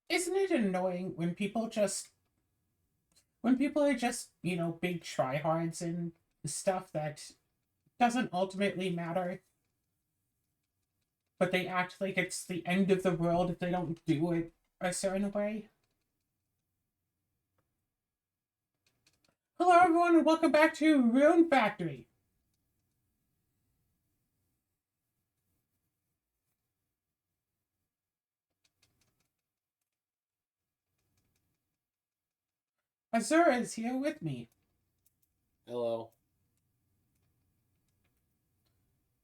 Isn't it annoying when people are just, big tryhards and stuff that doesn't ultimately matter, but they act like it's the end of the world if they don't do it a certain way? Hello, everyone, and welcome back to Rune Factory. Azura is here with me. Hello.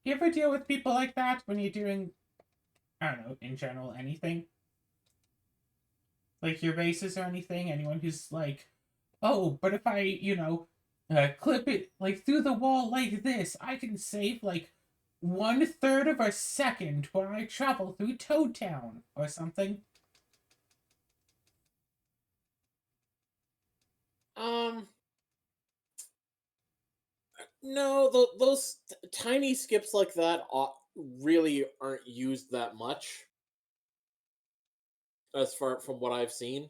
You ever deal with people like that when you're doing, I don't know, in general, anything? Like your races or anything? Anyone who's like, oh, but if I, clip it like through the wall like this, I can save like 1/3 of a second when I travel through Toad Town or something. Um, no, those tiny skips like that really aren't used that much, as far from what I've seen.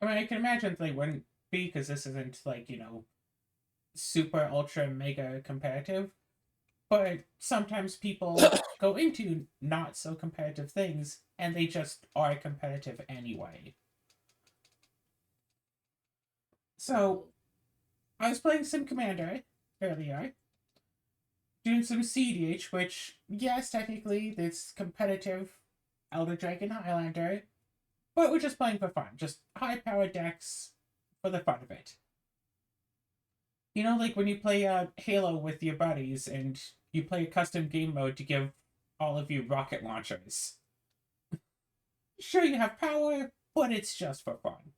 I mean, I can imagine they wouldn't be because this isn't like, super ultra mega competitive, but sometimes people go into not so competitive things and they just are competitive anyway. So Mhm. I was playing some Commander earlier, doing some CDH, which, yes, technically it's competitive Elder Dragon Highlander, but we're just playing for fun. Just high powered decks for the fun of it. Like when you play Halo with your buddies and you play a custom game mode to give all of you rocket launchers. Sure, you have power, but it's just for fun.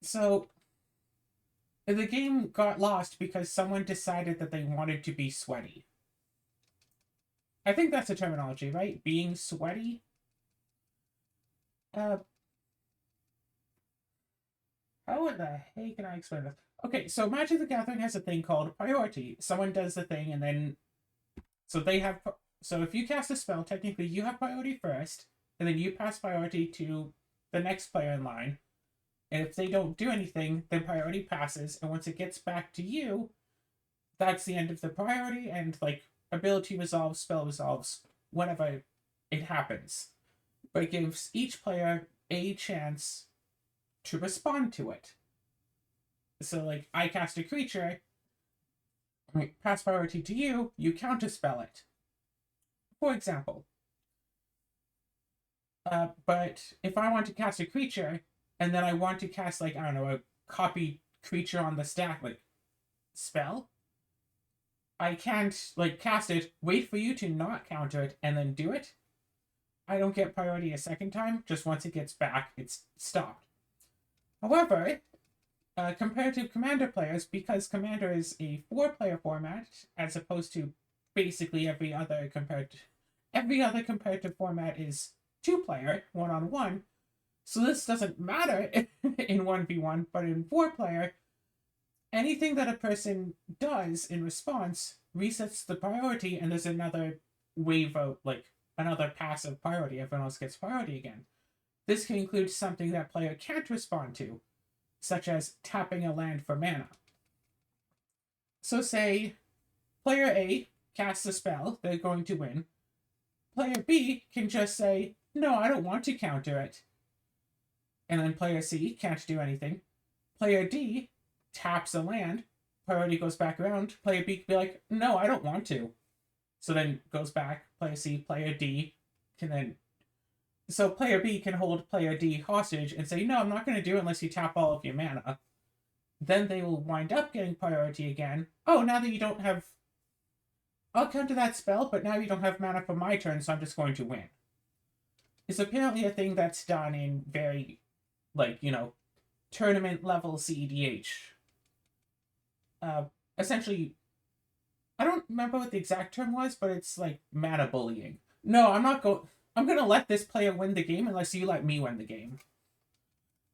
So the game got lost because someone decided that they wanted to be sweaty. I think that's the terminology, right? Being sweaty. Uh, how the heck can I explain this? Okay, so Magic the Gathering has a thing called priority. Someone does the thing, and then so they have. So if you cast a spell, technically you have priority first, and then you pass priority to the next player in line. And if they don't do anything, then priority passes, and once it gets back to you, that's the end of the priority, and like ability resolves, spell resolves, whenever it happens. But it gives each player a chance to respond to it. So, like, I cast a creature, pass priority to you, you counterspell it, for example. But if I want to cast a creature, and then I want to cast, like, I don't know, a copy creature on the stack, like, spell, I can't, like, cast it, wait for you to not counter it, and then do it. I don't get priority a second time, just once it gets back, it's stopped. However, comparative Commander players, because Commander is a four-player format as opposed to basically every other comparative format is two-player, one-on-one. So this doesn't matter in 1v1, but in four-player, anything that a person does in response resets the priority, and there's another wave of like another passive priority. Everyone else gets priority again. This can include something that player can't respond to, such as tapping a land for mana. So, say player A casts a spell, they're going to win. Player B can just say, no, I don't want to counter it. And then player C can't do anything. Player D taps a land, priority goes back around. Player B can be like, no, I don't want to. So then goes back, player C, player D can then. So player B can hold player D hostage and say, no, I'm not going to do it unless you tap all of your mana. Then they will wind up getting priority again. Oh, now that you don't have. I'll counter that spell, but now you don't have mana for my turn, so I'm just going to win. It's apparently a thing that's done in very, like, tournament level CEDH. Uh, Essentially, I don't remember what the exact term was, but it's like mana bullying. No, I'm not going. I'm gonna let this player win the game unless you let me win the game.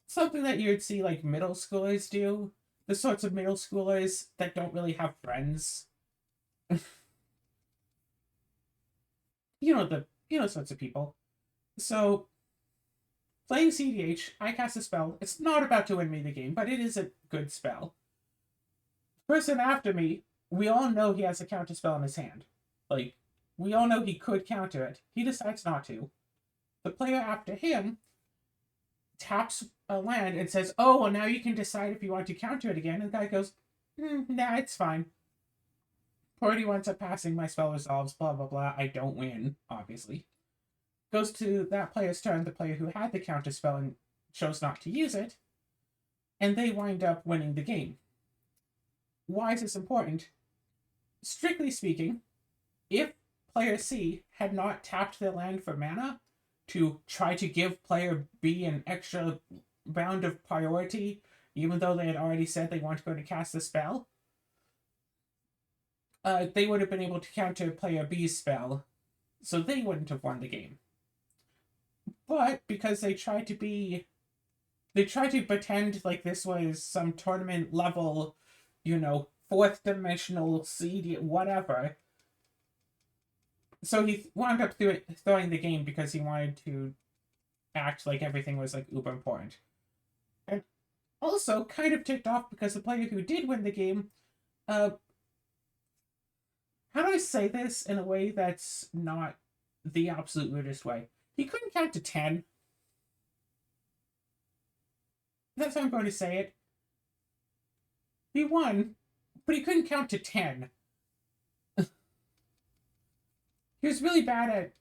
Something that you'd see like middle schoolers do. The sorts of middle schoolers that don't really have friends. You know sorts of people. So Playing CDH, I cast a spell. It's not about to win me the game, but it is a good spell. Person after me, we all know he has a counter spell in his hand. Like, we all know he could counter it. He decides not to. The player after him taps a land and says, oh, well, now you can decide if you want to counter it again. And the guy goes, nah, it's fine. Party winds up passing, my spell resolves, blah, blah, blah. I don't win, obviously. Goes to that player's turn, the player who had the counter spell and chose not to use it, and they wind up winning the game. Why is this important? Strictly speaking, if player C had not tapped their land for mana to try to give player B an extra round of priority, even though they had already said they weren't going to cast the spell, they would have been able to counter player B's spell, so they wouldn't have won the game. But because they tried to pretend like this was some tournament level, fourth dimensional seed, whatever. So he wound up throwing the game because he wanted to act like everything was like uber important. And also kind of ticked off because the player who did win the game, how do I say this in a way that's not the absolute weirdest way? He couldn't count to 10. That's how I'm going to say it. He won, but he couldn't count to 10. He was really bad at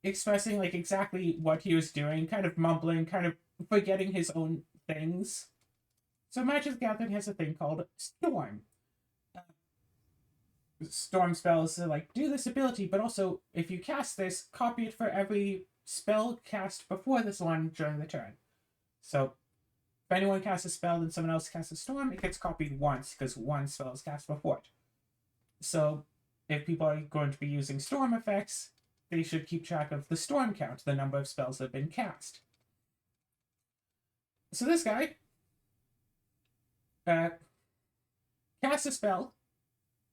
expressing like exactly what he was doing, kind of mumbling, kind of forgetting his own things. So Magic the Gathering has a thing called Storm. Storm spells like do this ability, but also if you cast this, copy it for every spell cast before this one during the turn. So if anyone casts a spell and someone else casts a storm, it gets copied once because one spell is cast before it. So if people are going to be using storm effects, they should keep track of the storm count, the number of spells that have been cast. So this guy casts a spell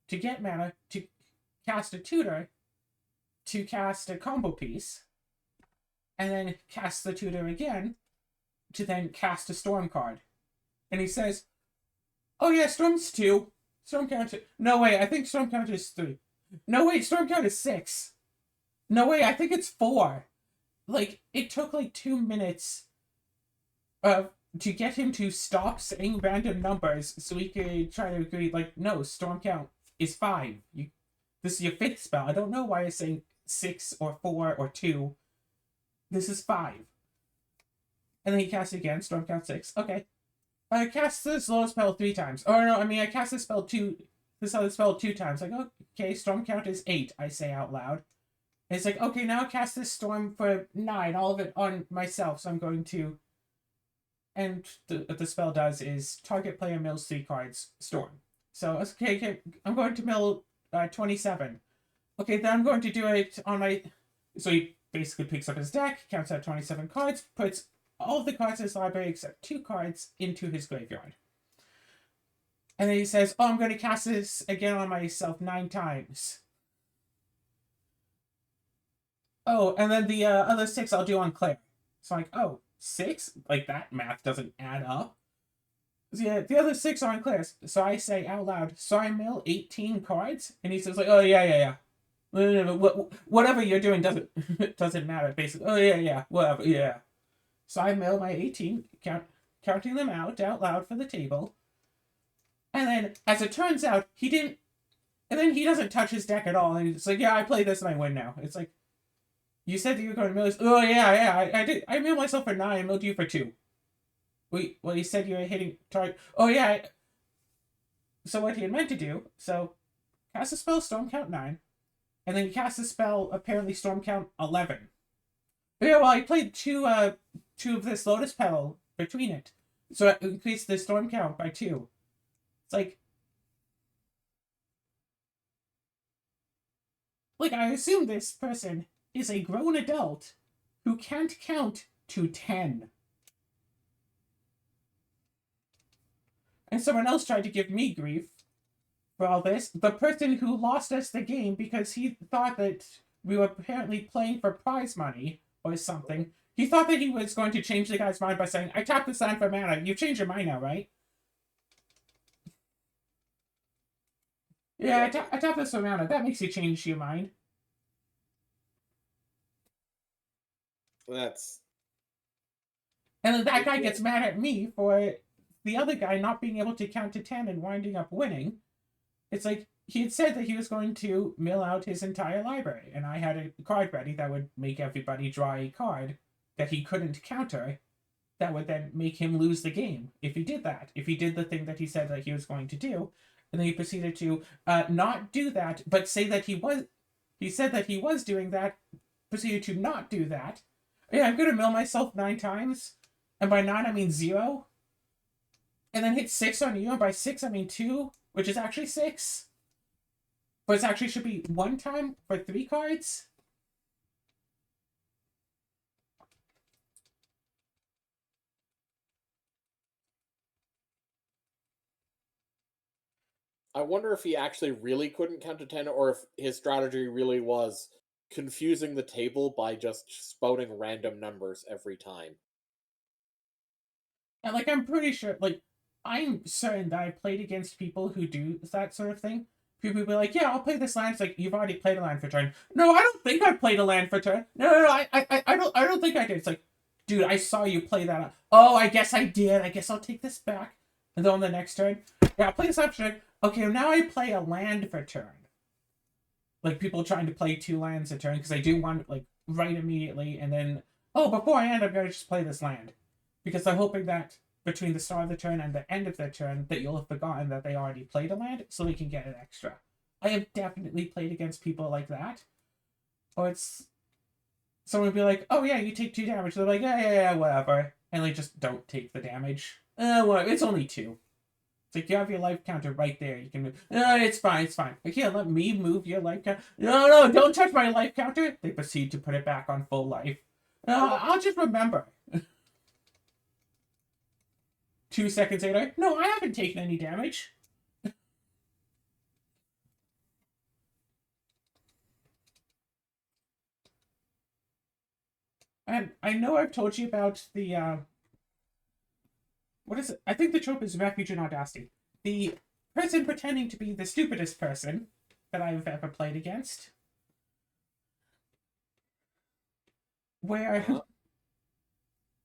to get mana, to cast a tutor, to cast a combo piece, and then cast the tutor again to then cast a storm card. And he says, oh yeah, storm's 2. Storm count is... No, wait, I think storm count is 3. No, wait, storm count is 6. No, wait, I think it's 4. Like, it took like 2 minutes to get him to stop saying random numbers so we could try to agree, like, no, storm count is 5. This is your 5th spell. I don't know why it's saying 6 or 4 or 2. This is 5. And then he casts it again, storm count 6. Okay. I cast this low spell 3 times. Or no, I mean, I cast this other spell 2 times. Like, okay, storm count is 8, I say out loud. And it's like, okay, now I cast this storm for 9, all of it on myself, so I'm going to... And what the spell does is target player mills 3 cards, storm. So, okay, I'm going to mill 27. Okay, then I'm going to do it on my... So he basically picks up his deck, counts out 27 cards, puts all of the cards in his library except 2 cards into his graveyard. And then he says, oh, I'm going to cast this again on myself 9 times. Oh, and then the other 6 I'll do on Claire. So I'm like, oh, 6? Like, that math doesn't add up. So yeah, the other 6 are on Claire's. So I say out loud, so I mill 18 cards? And he says, like, oh, yeah. Whatever you're doing doesn't matter, basically. Oh, yeah, whatever, yeah. So I mill my 18, counting them out loud for the table. And then, as it turns out, he didn't... And then he doesn't touch his deck at all. And he's like, yeah, I play this and I win now. It's like, you said that you were going to mill this. Oh, yeah, I did. I milled myself for 9. I milled you for 2. Wait, well, you said you were hitting target. Oh, yeah. So what he had meant to do, so cast a spell, storm count 9. And then he cast a spell, apparently storm count 11. But yeah, well, I played 2 of this Lotus Petal between it. So it increased the storm count by 2. It's like... Like, I assume this person is a grown adult who can't count to 10. And someone else tried to give me grief for all this. The person who lost us the game because he thought that we were apparently playing for prize money or something He thought that he was going to change the guy's mind by saying, I tapped this land for mana. You've changed your mind now, right? Yeah, Yeah, I tapped this for mana. That makes you change your mind. that's And then that guy yeah. gets mad at me for the other guy not being able to count to 10 and winding up winning. It's like, he had said that he was going to mill out his entire library, and I had a card ready that would make everybody draw a card that he couldn't counter, that would then make him lose the game if he did that. If he did the thing that he said that he was going to do, and then he proceeded to not do that, but say that he said that he was doing that, proceeded to not do that. Yeah, I'm going to mill myself 9 times, and by 9 I mean 0, and then hit 6 on you, and by 6 I mean 2, which is actually 6. But it actually should be 1 time for 3 cards. I wonder if he actually really couldn't count to 10 or if his strategy really was confusing the table by just spouting random numbers every time. And like, I'm pretty sure, like, I'm certain that I played against people who do that sort of thing. People will be like, yeah, I'll play this land. It's like, you've already played a land for turn. No, I don't think I played a land for turn. No, I don't think I did. It's like, dude, I saw you play that. Oh, I guess I did. I guess I'll take this back. And then on the next turn, yeah, I'll play this after turn. Okay, now I play a land for turn. Like, people trying to play 2 lands a turn because I do want, like, right immediately. And then, oh, before I end, I'm going to just play this land. Because they're hoping that between the start of the turn and the end of their turn that you'll have forgotten that they already played a land, so they can get an extra. I have definitely played against people like that. Or it's someone would be like, oh yeah, you take 2 damage. They're like, yeah, whatever. And they just don't take the damage. Whatever. It's only 2. It's like, you have your life counter right there. You can move. No, it's fine, it's fine. Like, yeah, let me move your life counter. No, don't touch my life counter. They proceed to put it back on full life. I'll just remember. 2 seconds later, no, I haven't taken any damage. And I know I've told you about the, what is it? I think the trope is refuge and audacity. The person pretending to be the stupidest person that I've ever played against. Where Uh-huh.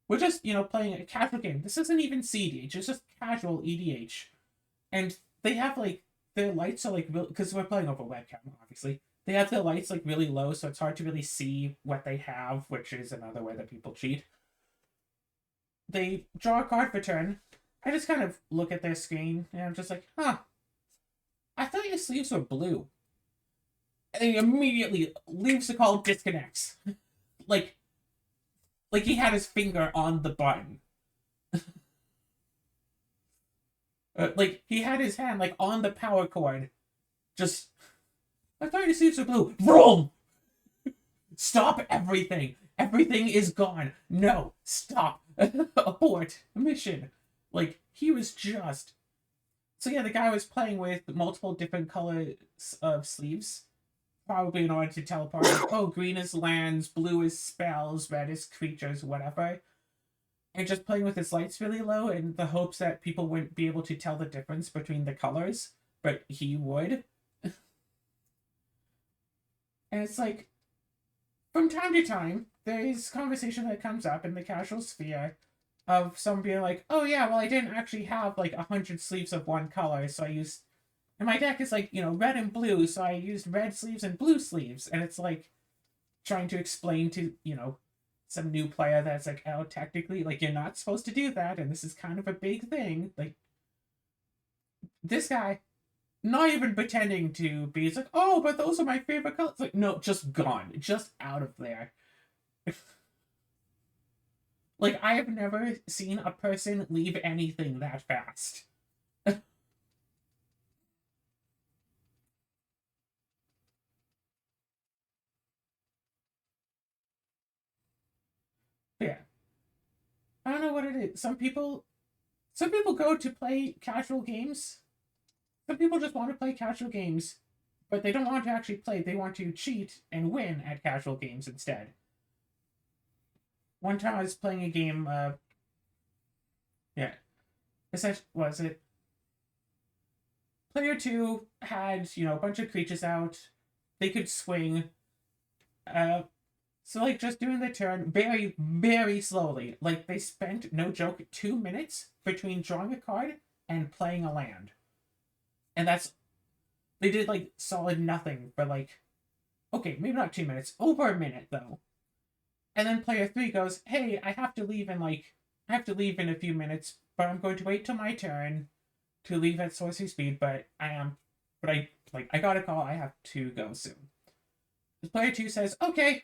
we're just, playing a casual game. This isn't even CDH, it's just casual EDH. And they have, like, their lights are, like, because we're playing over webcam, obviously. They have their lights, like, really low, so it's hard to really see what they have, which is another way that people cheat. They draw a card for turn. I just kind of look at their screen, and I'm just like, huh, I thought your sleeves were blue. And he immediately leaves the call, disconnects. like, like he had his finger on the button. Like, he had his hand, like, on the power cord. Just, I thought your sleeves were blue. Vroom! Stop everything. Everything is gone. No, stop. Abort. Mission. Like, he was just... So yeah, the guy was playing with multiple different colors of sleeves. Probably in order to teleport. Like, oh, green is lands, blue is spells, red is creatures, whatever. And just playing with his lights really low in the hopes that people wouldn't be able to tell the difference between the colors. But he would. And it's like, from time to time, there's conversation that comes up in the casual sphere of someone being like, oh yeah, well, I didn't actually have like 100 sleeves of one color, so I used. And my deck is like, red and blue, so I used red sleeves and blue sleeves. And it's like trying to explain to, some new player that's like, oh, technically, like, you're not supposed to do that, and this is kind of a big thing. Like, this guy, not even pretending to be, it's like, oh, but those are my favorite colors. Like, no, just gone, just out of there. Like, I have never seen a person leave anything that fast. Yeah, I don't know what it is. Some people go to play casual games. Some people just want to play casual games, but they don't want to actually play. They want to cheat and win at casual games instead. one time I was playing a game, yeah, essentially, was it? Player 2 had, a bunch of creatures out. They could swing. Uh, so, like, just doing the turn very, very slowly. Like, they spent, no joke, 2 minutes between drawing a card and playing a land. And they did, like, solid nothing for, like, okay, maybe not 2 minutes, over a minute, though. And then player 3 goes, hey, I have to leave in a few minutes, but I'm going to wait till my turn to leave at sorcery speed, but I got a call, I have to go soon. Player 2 says, okay,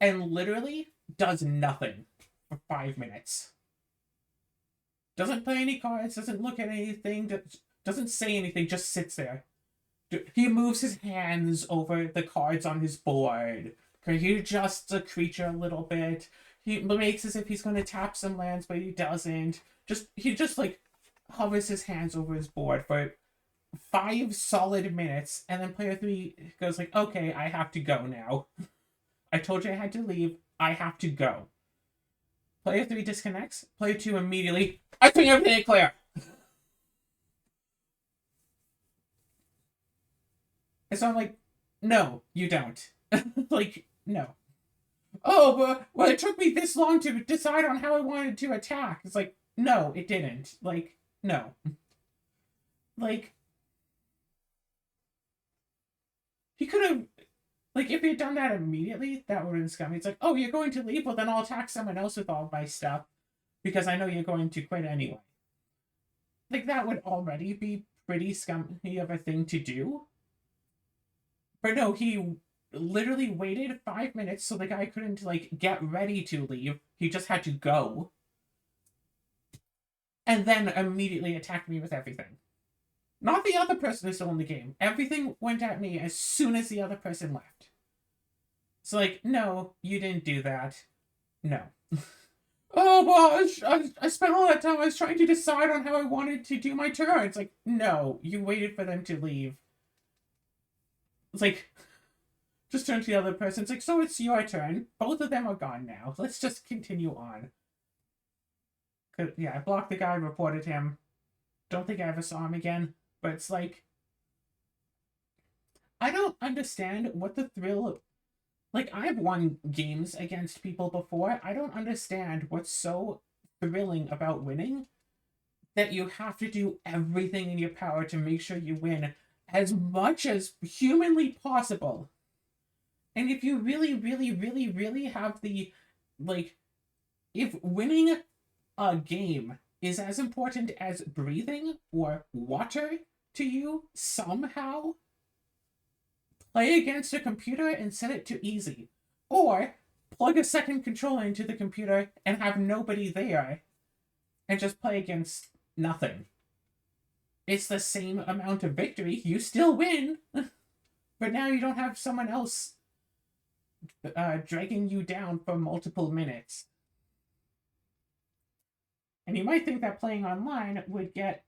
and literally does nothing for 5 minutes. Doesn't play any cards, doesn't look at anything, doesn't say anything, just sits there. He moves his hands over the cards on his board. He adjusts a creature a little bit. He makes as if he's going to tap some lands, but he doesn't. He just like hovers his hands over his board for 5 solid minutes, and then player 3 goes like, okay, I have to go now. I told you I had to leave. I have to go. Player 3 disconnects. Player 2 immediately, I think everything clear. And so I'm like, no, you don't. Like, no. Oh, but well, it took me this long to decide on how I wanted to attack. It's like, no, it didn't. Like, no. Like, he could have, like, if he had done that immediately, that would have been scummy. It's like, oh, you're going to leave? Well, then I'll attack someone else with all my stuff because I know you're going to quit anyway. Like, that would already be pretty scummy of a thing to do. But no, he literally waited 5 minutes so the guy couldn't, like, get ready to leave. He just had to go. And then immediately attacked me with everything. Not the other person who's still in the game. Everything went at me as soon as the other person left. So, like, no, you didn't do that. No. Oh, well, I spent all that time, I was trying to decide on how I wanted to do my turn. It's like, no, you waited for them to leave. It's like, just turn to the other person. It's like, so it's your turn. Both of them are gone now. Let's just continue on. Yeah, I blocked the guy, reported him. Don't think I ever saw him again. But it's like, I don't understand what the thrill. Like, I've won games against people before. I don't understand what's so thrilling about winning that you have to do everything in your power to make sure you win as much as humanly possible. And if you really, really, really, really have the, like, if winning a game is as important as breathing or water to you somehow, play against a computer and set it to easy. Or plug a second controller into the computer and have nobody there and just play against nothing. It's the same amount of victory. You still win, but now you don't have someone else dragging you down for multiple minutes. And you might think that playing online would get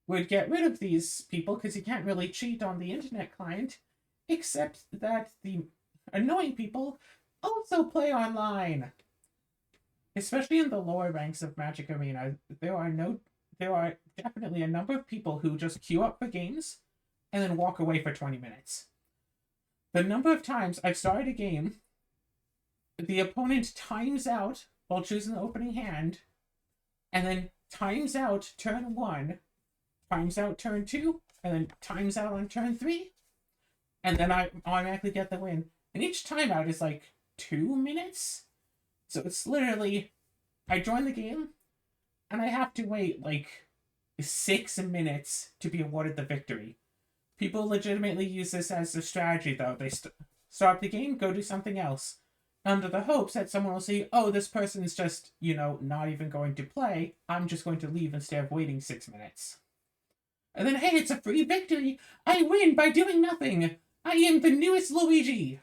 rid of these people because you can't really cheat on the internet client, except that the annoying people also play online. Especially in the lower ranks of Magic Arena, there are definitely a number of people who just queue up for games and then walk away for 20 minutes. The number of times I've started a game, the opponent times out while choosing the opening hand, and then times out turn 1, times out turn 2, and then times out on turn 3, and then I automatically get the win. And each timeout is like 2 minutes. So it's literally, I join the game, and I have to wait like 6 minutes to be awarded the victory. People legitimately use this as a strategy, though. They start the game, go do something else, under the hopes that someone will see, oh, this person's just, not even going to play. I'm just going to leave instead of waiting 6 minutes. And then, hey, it's a free victory. I win by doing nothing. I am the newest Luigi.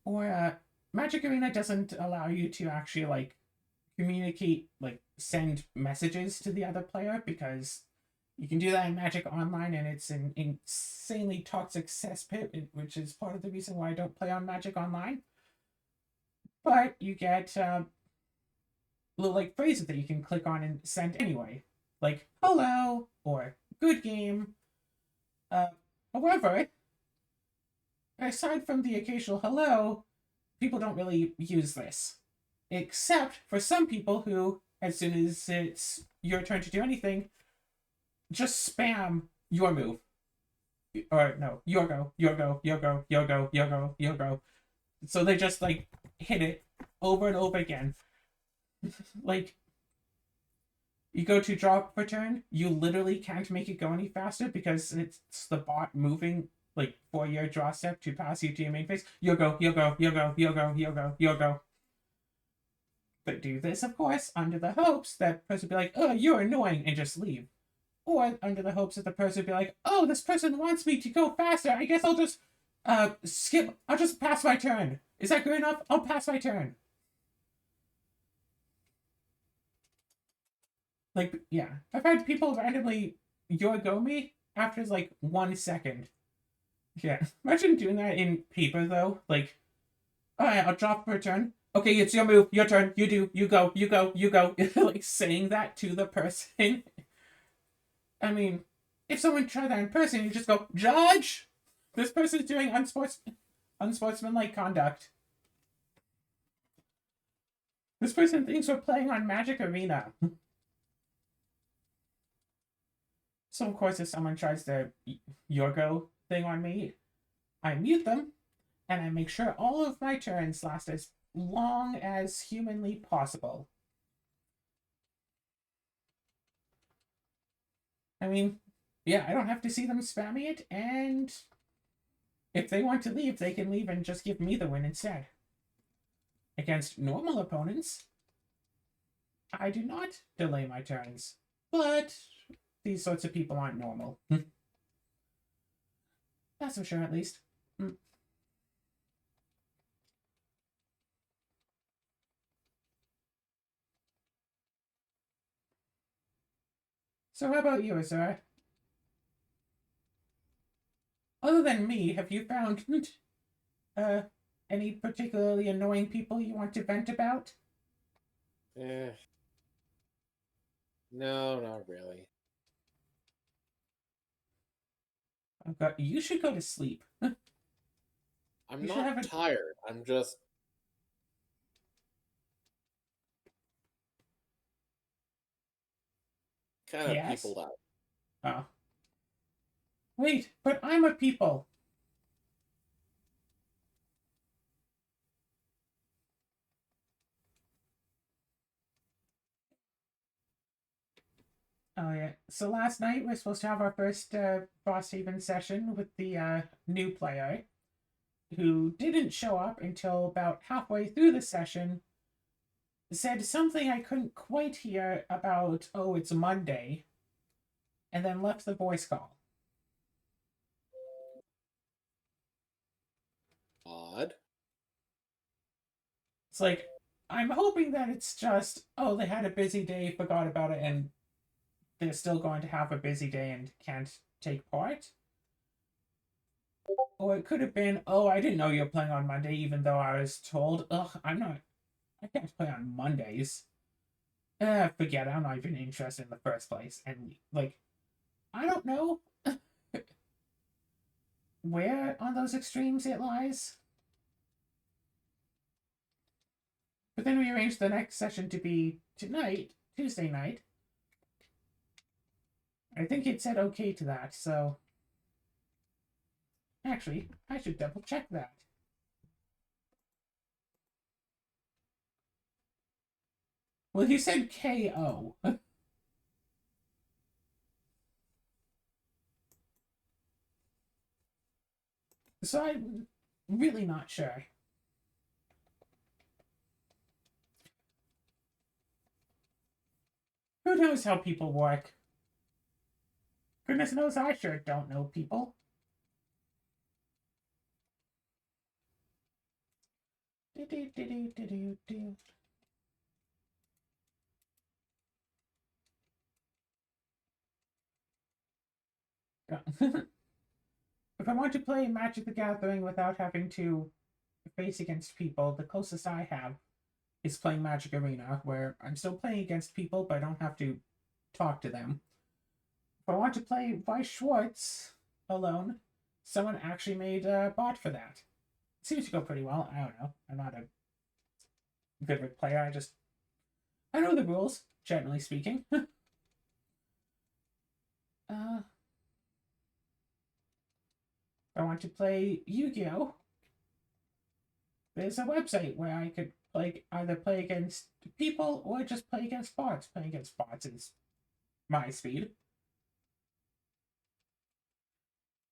Or, Magic Arena doesn't allow you to actually, like, communicate, like, send messages to the other player because You can do that in Magic Online, and it's an insanely toxic cesspit, which is part of the reason why I don't play on Magic Online. But you get little like phrases that you can click on and send anyway, like "hello" or "good game." However, aside from the occasional "hello," people don't really use this, except for some people who, as soon as it's your turn to do anything, just spam your move. Or no, your go, your go, your go, your go, your go, your go. So they just like hit it over and over again. Like, you go to draw for turn, you literally can't make it go any faster because it's the bot moving like for your draw step to pass you to your main phase. You'll go, you'll go, you'll go, you'll go, you'll go, you'll go. But do this, of course, under the hopes that person will be like, oh, you're annoying, and just leave. Or under the hopes that the person will be like, oh, this person wants me to go faster. I guess I'll just skip. I'll just pass my turn. Is that good enough? I'll pass my turn. Like, yeah. I've had people randomly go me after like 1 second. Yeah. Imagine doing that in paper, though. Like, alright, I'll drop for a turn. Okay, it's your move, your turn, you do, you go, you go, you go. Like, saying that to the person. I mean, if someone tried that in person, you just go, Judge! This person's doing unsportsmanlike conduct. This person thinks we're playing on Magic Arena. So, of course, if someone tries the Yorgo thing on me, I mute them, and I make sure all of my turns last as long as humanly possible. I mean, yeah, I don't have to see them spamming it, and if they want to leave, they can leave and just give me the win instead. Against normal opponents, I do not delay my turns, but these sorts of people aren't normal. That's for sure, at least. So how about you, Azura? Other than me, have you found uh, any particularly annoying people you want to vent about? Eh. No, not really. Oh God, you should go to sleep. I'm You should have not a tired. I'm just kind of yes. peopled out. Oh, wait, but I'm a people. Oh yeah. So last night we're supposed to have our first Frosthaven session with the new player, who didn't show up until about halfway through the session. Said something I couldn't quite hear about. Oh, it's Monday, and then left the voice call. Odd. It's like, I'm hoping that it's just, oh, they had a busy day, forgot about it, and they're still going to have a busy day and can't take part. Or it could have been, oh, I didn't know you were playing on Monday, even though I was told, ugh, I can't play on Mondays. Forget it, I'm not even interested in the first place. And, like, I don't know where on those extremes it lies. But then we arranged the next session to be tonight, Tuesday night. I think it said okay to that, so actually, I should double check that. Well, he said KO. So I'm really not sure. Who knows how people work? Goodness knows I sure don't know people. Do, do, do, do, do, do, do. If I want to play Magic the Gathering without having to face against people, the closest I have is playing Magic Arena, where I'm still playing against people, but I don't have to talk to them. If I want to play Weiss Schwartz alone, someone actually made a bot for that. It seems to go pretty well. I don't know. I'm not a good player. I know the rules, generally speaking. If I want to play Yu-Gi-Oh, there's a website where I could either play against people or just play against bots. Playing against bots is my speed.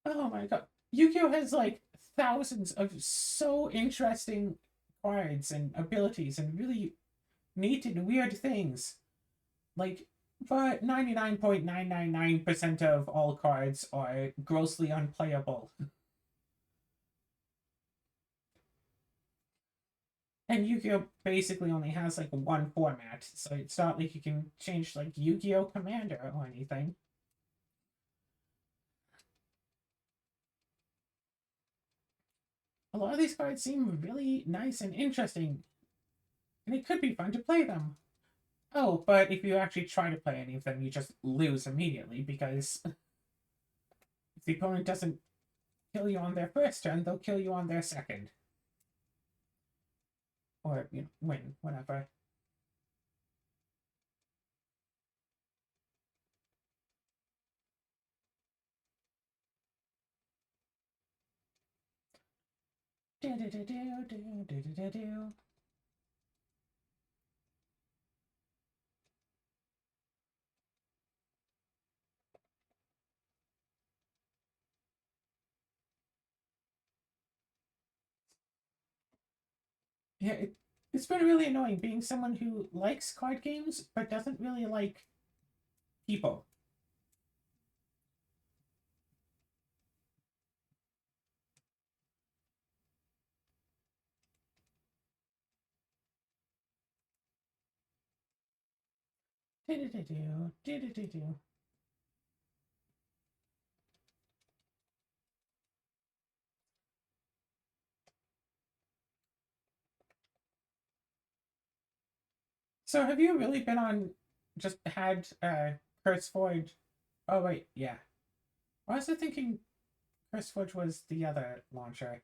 Oh my god. Yu-Gi-Oh has like thousands of so interesting cards and abilities and really neat and weird things. Like, but 99.999% of all cards are grossly unplayable. And Yu-Gi-Oh basically only has like one format, so it's not like you can change like Yu-Gi-Oh Commander or anything. A lot of these cards seem really nice and interesting, and it could be fun to play them. Oh, but if you actually try to play any of them, you just lose immediately because if the opponent doesn't kill you on their first turn, they'll kill you on their second. Or, win, whatever. Do do do do do do do do. Yeah, it's been really annoying being someone who likes card games but doesn't really like people. Do do do do do do do do. So have you really been on just had Curse Forge? Oh wait, yeah. Why was I thinking Curse Forge was the other launcher?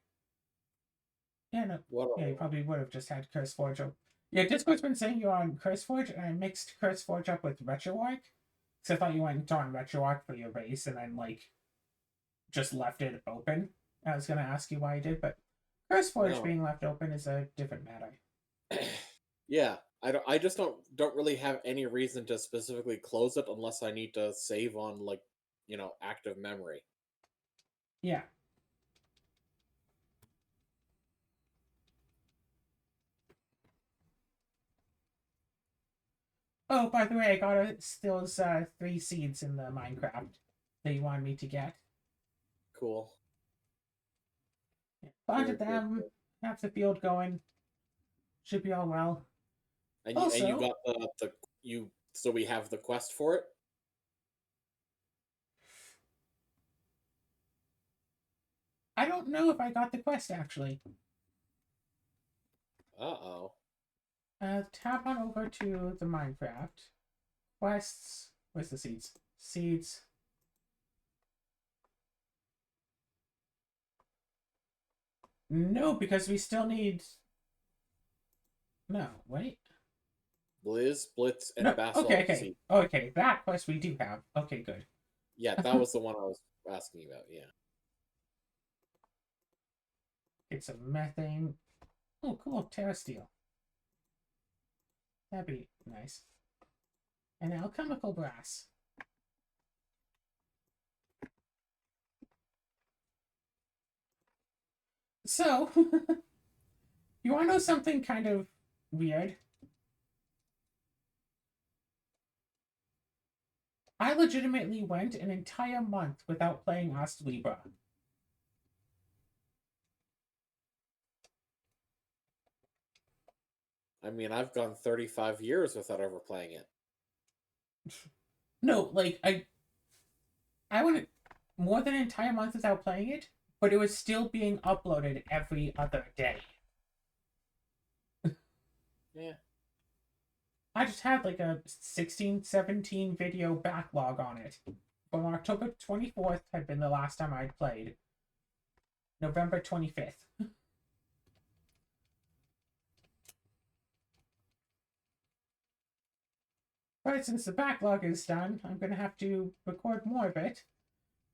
Yeah, no. What? Yeah, you probably would have just had Curse Forge up. Yeah, Discord's been saying you're on Curse Forge, and I mixed Curse Forge up with RetroArch. So I thought you went on RetroArch for your race and then like just left it open. I was gonna ask you why you did, but Curse Forge No. being left open is a different matter. Yeah, I just don't really have any reason to specifically close it unless I need to save on like, active memory. Yeah. Oh, by the way, I got those 3 seeds in the Minecraft that you wanted me to get. Cool. Planted Good, good, them, good. have the field going. Should be all well. And you Also, got the you so we have the quest for it? I don't know if I got the quest actually. Uh-oh. Tap on over to the Minecraft. Quests. Where's the seeds? Seeds. No, because we still need. No, wait. Blizz, Blitz, and No, okay, Basalt okay. Seed. Okay, that quest we do have. Okay, good. Yeah, that was the one I was asking about, yeah. Get some methane. Oh, cool. Terra Steel. That'd be nice. And alchemical brass. So, you want to know something kind of weird? I legitimately went an entire month without playing Ost Libra. I mean, I've gone 35 years without ever playing it. No, like I wouldn't. more than an entire month without playing it, but it was still being uploaded every other day. Yeah. I just had like a 16, 17 video backlog on it. From October 24th had been the last time I'd played. November 25th. But since the backlog is done, I'm going to have to record more of it.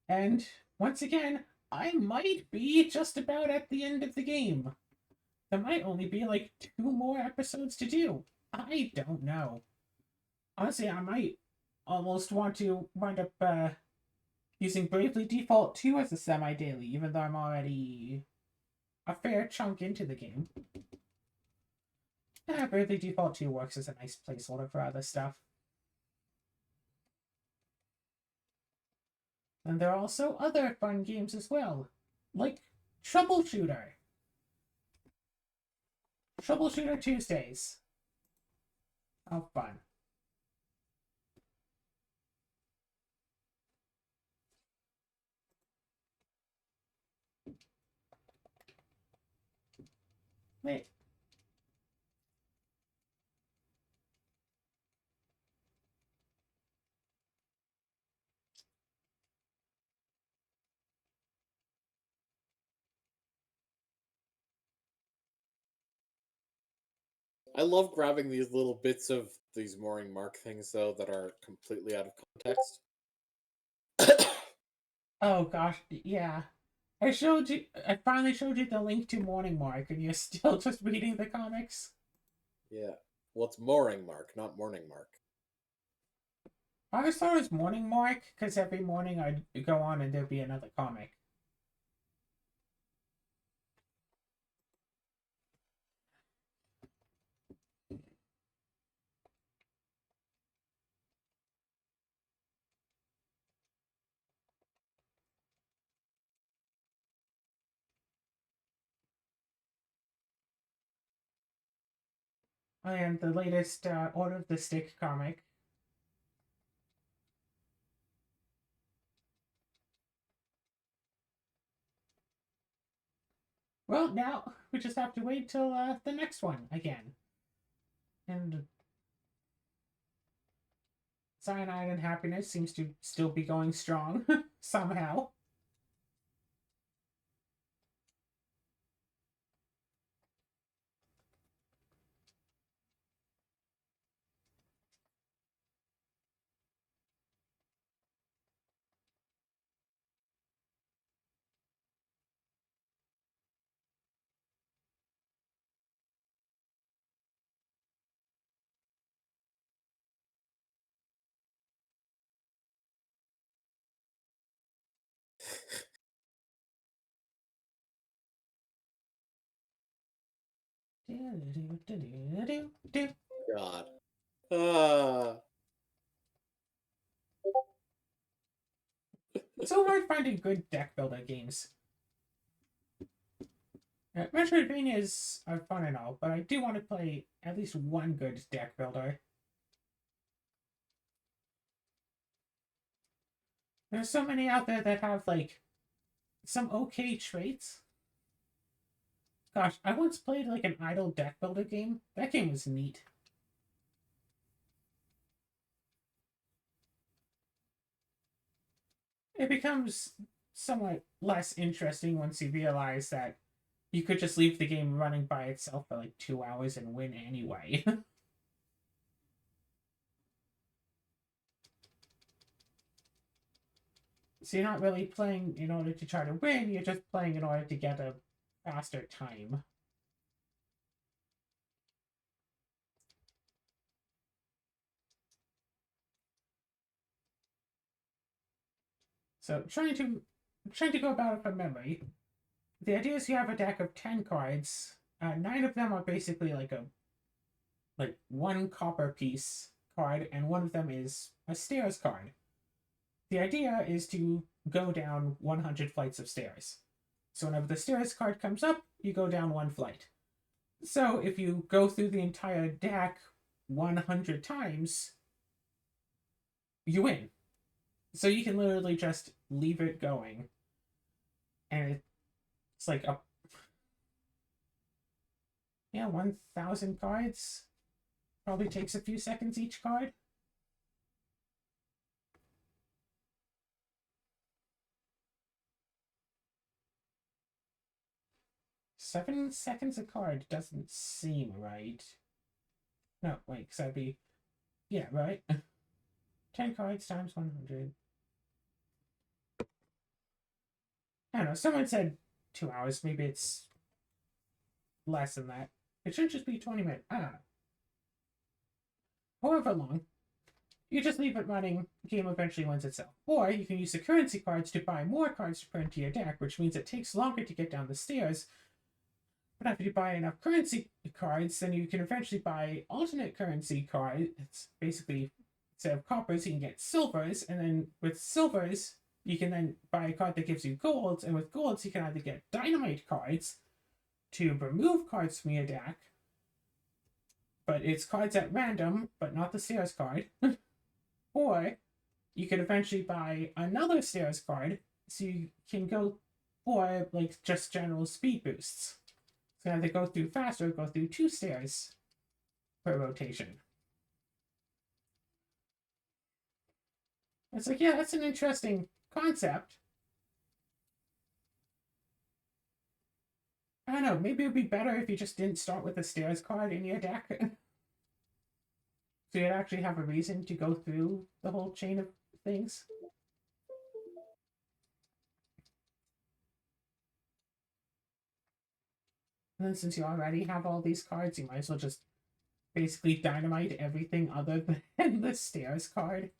And once again, I might be just about at the end of the game. There might only be like 2 more episodes to do. I don't know. Honestly, I might almost want to wind up using Bravely Default 2 as a semi-daily, even though I'm already a fair chunk into the game. Bravely Default 2 works as a nice placeholder for other stuff. And there are also other fun games as well, like Troubleshooter. Troubleshooter Tuesdays. How fun. Wait. I love grabbing these little bits of these mooring mark things, though, that are completely out of context. Oh gosh, yeah. I finally showed you the link to Morning Mark, and you're still just reading the comics? Yeah. Well, it's mooring mark, not morning mark. I always thought it was Morning Mark, because every morning I'd go on and there'd be another comic. And the latest Order of the Stick comic. Well, now we just have to wait till the next one again. And Cyanide and Happiness seems to still be going strong somehow. God. Ah. It's so hard finding good deck builder games. Metroidvanias are fun and all, but I do want to play at least one good deck builder. There's so many out there that have, like, some okay traits. Gosh, I once played, like, an idle deck builder game. That game was neat. It becomes somewhat less interesting once you realize that you could just leave the game running by itself for, like, 2 hours and win anyway. So you're not really playing in order to try to win, you're just playing in order to get a faster time. So trying to go about it from memory. The idea is you have a deck of 10 cards. 9 of them are basically like one copper piece card, and one of them is a stairs card. The idea is to go down 100 flights of stairs. So whenever the stairs card comes up, you go down 1 flight. So if you go through the entire deck 100 times, you win. So you can literally just leave it going. And it's like a, yeah, 1,000 cards. Probably takes a few seconds each card. $7 a card doesn't seem right. No, wait, because that'd be, yeah, right? 10 cards times 100. I don't know, someone said 2 hours. Maybe it's less than that. It should just be 20 minutes. I don't know. However long, you just leave it running, the game eventually wins itself. Or you can use the currency cards to buy more cards to put into your deck, which means it takes longer to get down the stairs. But after you buy enough currency cards, then you can eventually buy alternate currency cards. It's basically, instead of coppers, you can get silvers, and then with silvers, you can then buy a card that gives you golds, and with golds, you can either get dynamite cards to remove cards from your deck, but it's cards at random, but not the stairs card. Or you could eventually buy another stairs card so you can go, or like just general speed boosts. So either go through faster or go through 2 stairs per rotation. It's like, yeah, that's an interesting concept. I don't know, maybe it would be better if you just didn't start with a stairs card in your deck. So you'd actually have a reason to go through the whole chain of things. And then since you already have all these cards, you might as well just basically dynamite everything other than the stairs card.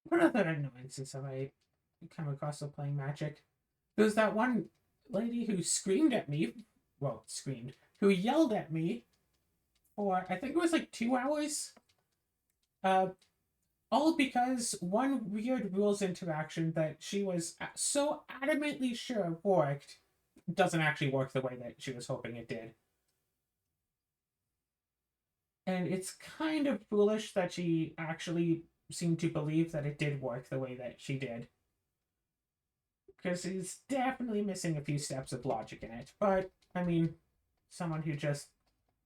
What other annoyances have I come across while playing Magic? There's that one lady who screamed at me. Well, screamed. Who yelled at me for, I think it was like 2 hours. Uh, all because one weird rules interaction that she was so adamantly sure worked doesn't actually work the way that she was hoping it did. And it's kind of foolish that she actually seemed to believe that it did work the way that she did. Because he's definitely missing a few steps of logic in it. But, I mean, someone who just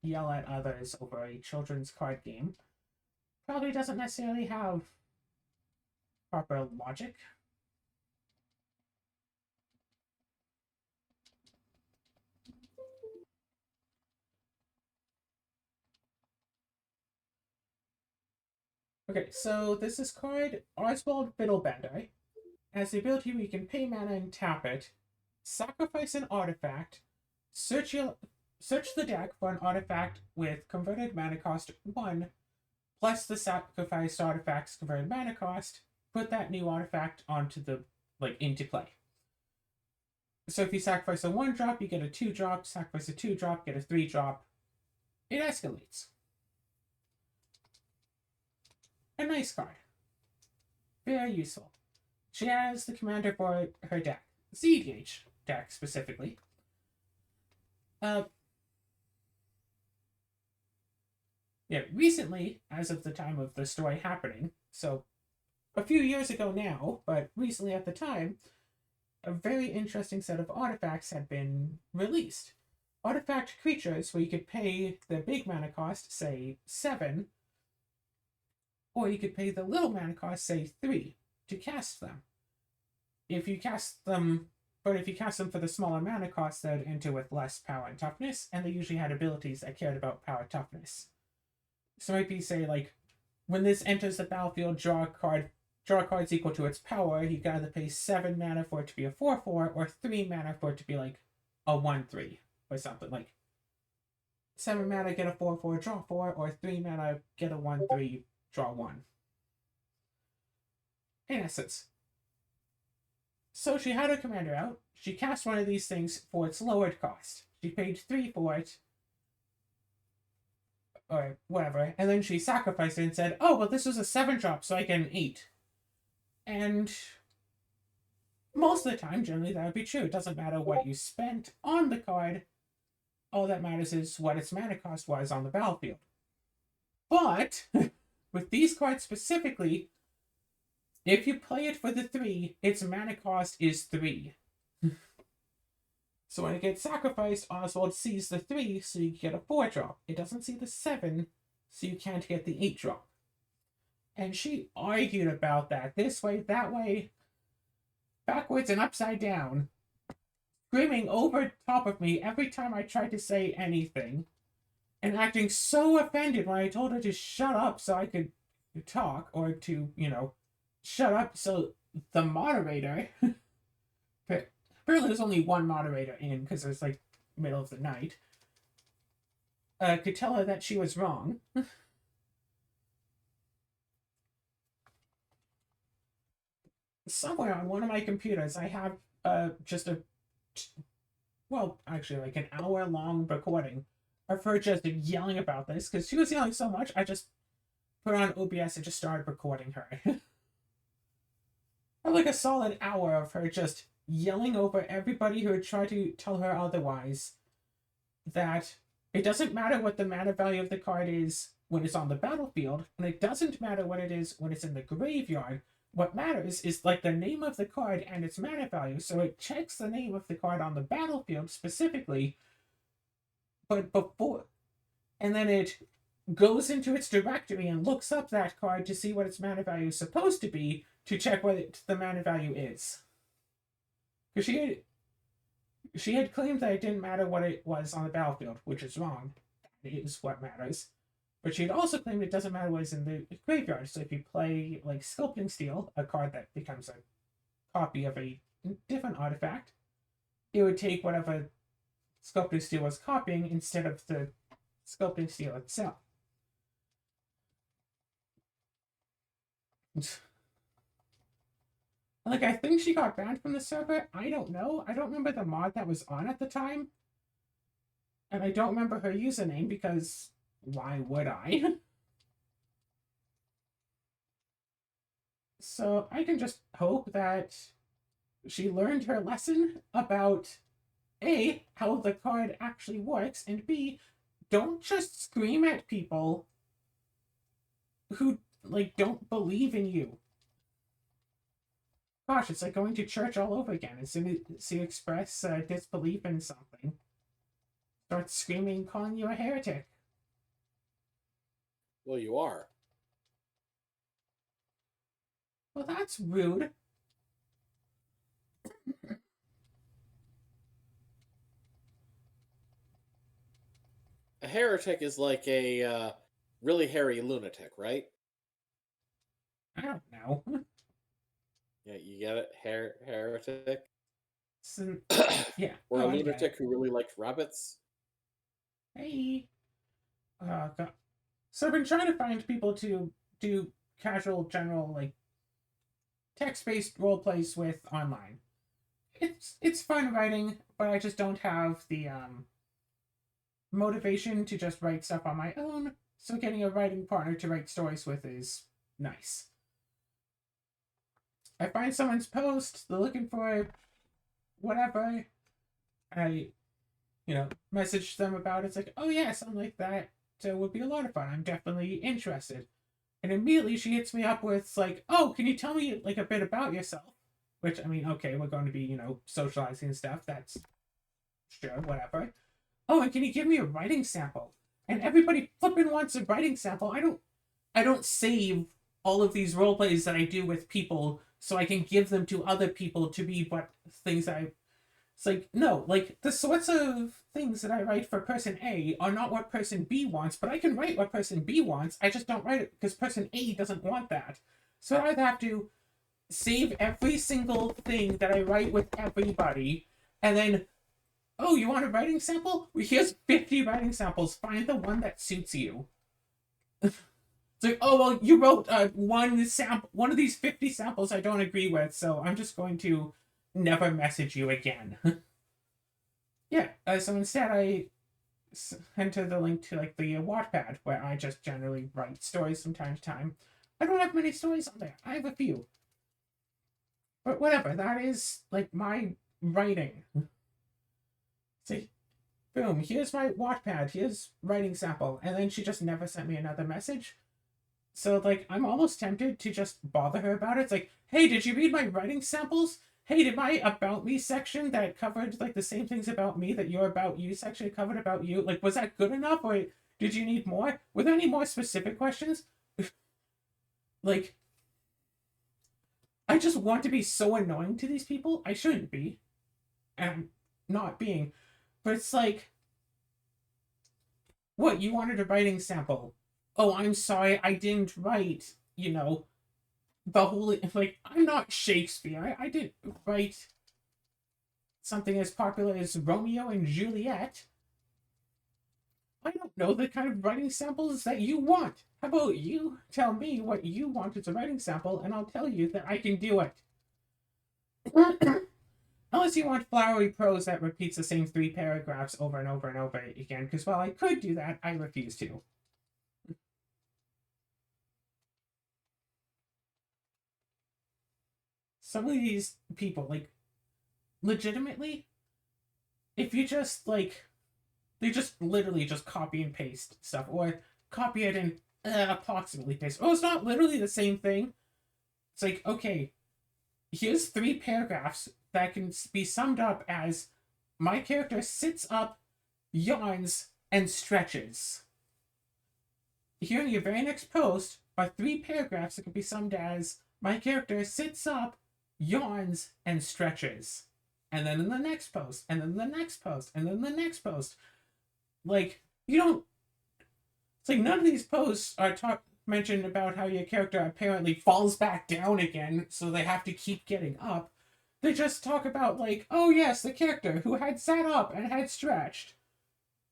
yell at others over a children's card game probably doesn't necessarily have proper logic. Okay, so this is card Oswald Fiddlebender. Has the ability where you can pay mana and tap it, sacrifice an artifact, search the deck for an artifact with converted mana cost 1, plus the sacrificed artifact's converted mana cost, put that new artifact onto the, into play. So if you sacrifice a 1-drop, you get a 2-drop, sacrifice a 2-drop, get a 3-drop. It escalates. A nice card. Very useful. She has the commander for her deck. ZDH deck, specifically. Recently, as of the time of the story happening, so a few years ago now, but recently at the time, a very interesting set of artifacts had been released. Artifact creatures where you could pay the big mana cost, say 7, or you could pay the little mana cost, say 3, to cast them. If you cast them for the smaller mana cost, they'd enter with less power and toughness, and they usually had abilities that cared about power toughness. So it might be, say, like, when this enters the battlefield, draw cards equal to its power. You can either pay 7 mana for it to be a 4/4, or 3 mana for it to be like a 1/3, or something. Like 7 mana, get a 4/4, draw 4, or 3 mana, get a 1/3, draw 1. In essence. So she had her commander out. She cast one of these things for its lowered cost. She paid 3 for it, or whatever, and then she sacrificed it and said, "Oh, well, this was a 7-drop, so I get an 8." And most of the time, generally, that would be true. It doesn't matter what you spent on the card. All that matters is what its mana cost was on the battlefield. But with these cards specifically, if you play it for the 3, its mana cost is 3. So when it gets sacrificed, Oswald sees the 3, so you get a 4-drop. It doesn't see the 7, so you can't get the 8-drop. And she argued about that this way, that way, backwards and upside down, screaming over top of me every time I tried to say anything, and acting so offended when I told her to shut up so I could talk, or to, shut up so the moderator, apparently there's only one moderator in because it's like middle of the night, could tell her that she was wrong. Somewhere on one of my computers, I have just actually like an hour-long recording of her just yelling about this, because she was yelling so much, I just put on OBS and just started recording her. I have like a solid hour of her just yelling over everybody who would try to tell her otherwise, that it doesn't matter what the mana value of the card is when it's on the battlefield, and it doesn't matter what it is when it's in the graveyard. What matters is like the name of the card and its mana value. So it checks the name of the card on the battlefield specifically, but before, and then it goes into its directory and looks up that card to see what its mana value is supposed to be, to check what the mana value is. Because she had claimed that it didn't matter what it was on the battlefield, which is wrong. That is what matters. But she had also claimed it doesn't matter what is in the graveyard. So if you play like Sculpting Steel, a card that becomes a copy of a different artifact, it would take whatever Sculpting Steel was copying instead of the Sculpting Steel itself. Like, I think she got banned from the server. I don't know. I don't remember the mod that was on at the time. And I don't remember her username because why would I? So I can just hope that she learned her lesson about A, how the card actually works, and B, don't just scream at people who, like, don't believe in you. Gosh, it's like going to church all over again. As soon as you express disbelief in something, start screaming, calling you a heretic. Well, you are. Well, that's rude. A heretic is like a really hairy lunatic, right? I don't know. Yeah, you get it? Heretic? So, yeah. Or a I get lunatic it. who really likes rabbits? Hey. God. So I've been trying to find people to do casual, general, like, text-based role plays with online. It's fun writing, but I just don't have the motivation to just write stuff on my own. So getting a writing partner to write stories with is nice. I find someone's post, they're looking for whatever. I, message them about it. It's like, oh yeah, something like that would be a lot of fun. I'm definitely interested. And immediately she hits me up with like, oh, can you tell me like a bit about yourself? Which, I mean, okay, we're going to be, socializing and stuff. That's sure, whatever. Oh, and can you give me a writing sample? And everybody flipping wants a writing sample. I don't save all of these role plays that I do with people so I can give them to other people to be what things it's like, no, like the sorts of things that I write for person A are not what person B wants, but I can write what person B wants. I just don't write it because person A doesn't want that. So I have to save every single thing that I write with everybody, and then, oh, you want a writing sample? Well, here's 50 writing samples. Find the one that suits you. It's like, oh, well, you wrote one of these 50 samples I don't agree with, so I'm just going to never message you again. Yeah, so instead I enter the link to like the Wattpad, where I just generally write stories from time to time. I don't have many stories on there. I have a few. But whatever, that is like my writing. See, boom, here's my Wattpad, here's writing sample, and then she just never sent me another message. So like I'm almost tempted to just bother her about it. It's like, hey, did you read my writing samples? Hey, did my about me section that covered like the same things about me that your about you section covered about you, like was that good enough, or did you need more? Were there any more specific questions? Like, I just want to be so annoying to these people. I shouldn't be, and I'm not being, but it's like, what, you wanted a writing sample? Oh, I'm sorry, I didn't write, the whole, like, I'm not Shakespeare. I didn't write something as popular as Romeo and Juliet. I don't know the kind of writing samples that you want. How about you tell me what you want as a writing sample, and I'll tell you that I can do it. Unless you want flowery prose that repeats the same 3 paragraphs over and over and over again, because while I could do that, I refuse to. Some of these people, like, legitimately, if you just, like, they just literally just copy and paste stuff, or copy it and approximately paste. Oh, it's not literally the same thing. It's like, okay, here's 3 paragraphs that can be summed up as my character sits up, yawns, and stretches. Here in your very next post are 3 paragraphs that can be summed as my character sits up, yawns, and stretches. And then in the next post, and then the next post, and then the next post. Like, you don't. It's like none of these posts are mentioned about how your character apparently falls back down again, so they have to keep getting up. They just talk about, like, oh yes, the character who had sat up and had stretched.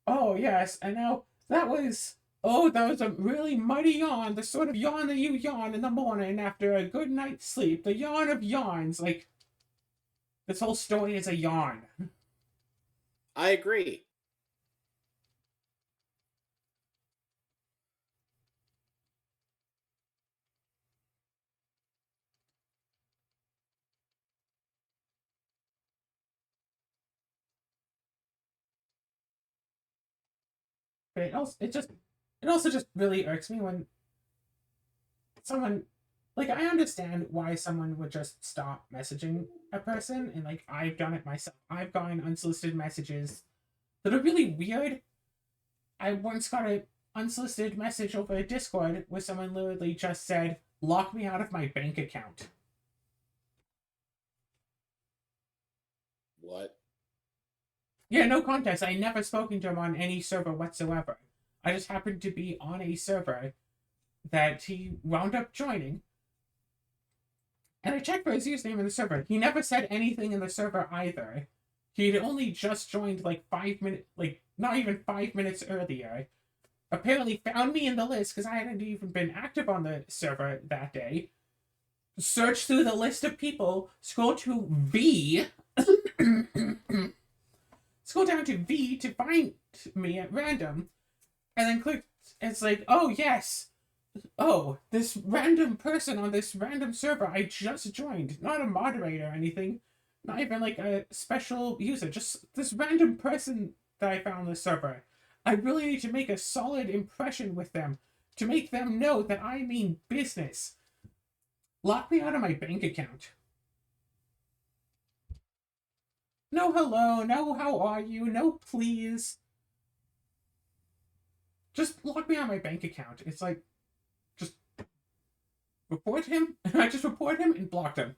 Oh yes, and now that was a really mighty yawn, the sort of yawn that you yawn in the morning after a good night's sleep, the yawn of yawns. Like, this whole story is a yawn. I agree. But it also just really irks me when someone, like, I understand why someone would just stop messaging a person, and like I've done it myself. I've gotten unsolicited messages that are really weird. I once got an unsolicited message over Discord where someone literally just said, "Lock me out of my bank account." What? Yeah, no context. I never spoken to him on any server whatsoever. I just happened to be on a server that he wound up joining, and I checked for his username in the server. He never said anything in the server either. He'd only just joined like 5 minutes, like not even 5 minutes earlier. Apparently found me in the list because I hadn't even been active on the server that day. Search through the list of people, scroll to V, scroll down to V to find me at random, and then click. It's like, oh yes, oh, this random person on this random server I just joined, not a moderator or anything, not even like a special user, just this random person that I found on the server. I really need to make a solid impression with them to make them know that I mean business. Lock me out of my bank account. No hello, no how are you, no please. Just lock me out of my bank account. It's like, just report him. I just report him and blocked him.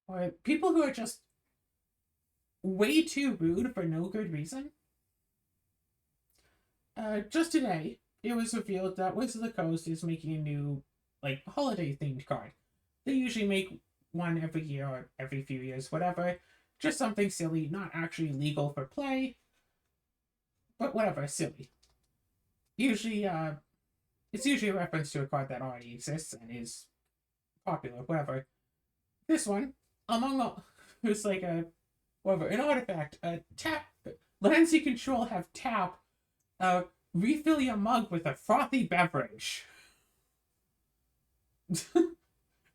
Or people who are just way too rude for no good reason. Just today, it was revealed that Wizards of the Coast is making a new, like, holiday themed card. They usually make one every year or every few years, whatever. Just something silly, not actually legal for play, but whatever, silly. Usually, it's usually a reference to a card that already exists and is popular, whatever. This one, among all, it's like a, whatever, an artifact, a tap, lands you control have tap, refill your mug with a frothy beverage.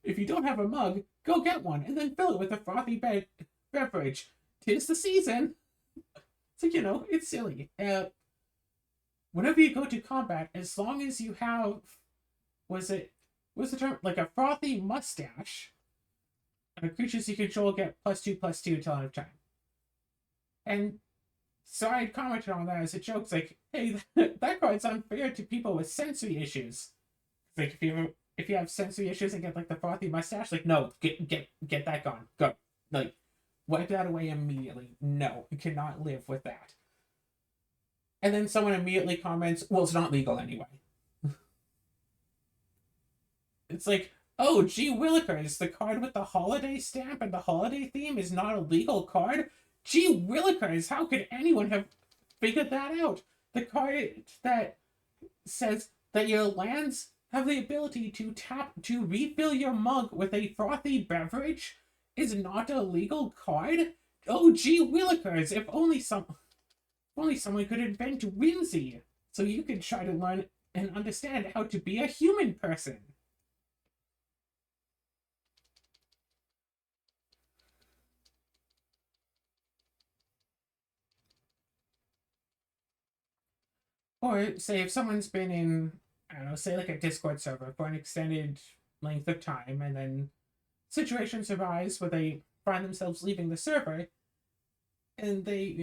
If you don't have a mug, go get one and then fill it with a frothy beverage. 'Tis the season. So, it's silly. Whenever you go to combat, as long as you have, what's the term? Like a frothy mustache, creatures you control get +2/+2 until end of time. And so I commented on that as a joke. It's like, hey, that card's unfair to people with sensory issues. It's like if you have sensory issues and get like the frothy mustache, like no, get that gone. Go. Like wipe that away immediately. No, you cannot live with that. And then someone immediately comments, well, it's not legal anyway. It's like, oh, gee willikers, the card with the holiday stamp and the holiday theme is not a legal card? Gee willikers, how could anyone have figured that out? The card that says that your lands have the ability to refill your mug with a frothy beverage is not a legal card? Oh, gee willikers, if only someone could invent whimsy, so you could try to learn and understand how to be a human person. Or say if someone's been in, I don't know, say like a Discord server for an extended length of time, and then situations arise where they find themselves leaving the server, and they,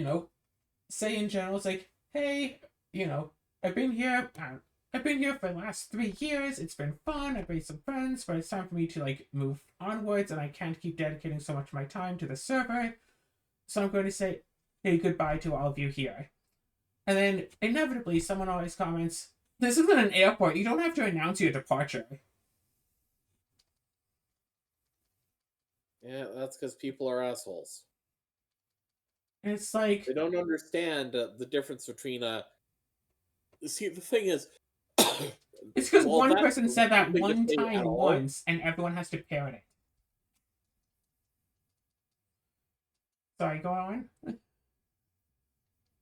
say in general, it's like, hey, I've been here for the last 3 years. It's been fun. I've made some friends, but it's time for me to like move onwards, and I can't keep dedicating so much of my time to the server. So I'm going to say, hey, goodbye to all of you here. And then inevitably, someone always comments, "This isn't an airport. You don't have to announce your departure." Yeah, that's because people are assholes. And it's like, They don't understand the difference between See, the thing is, it's because well, one that's person said that nothing to one say time at all. once, and everyone has to parrot it. Sorry, go on.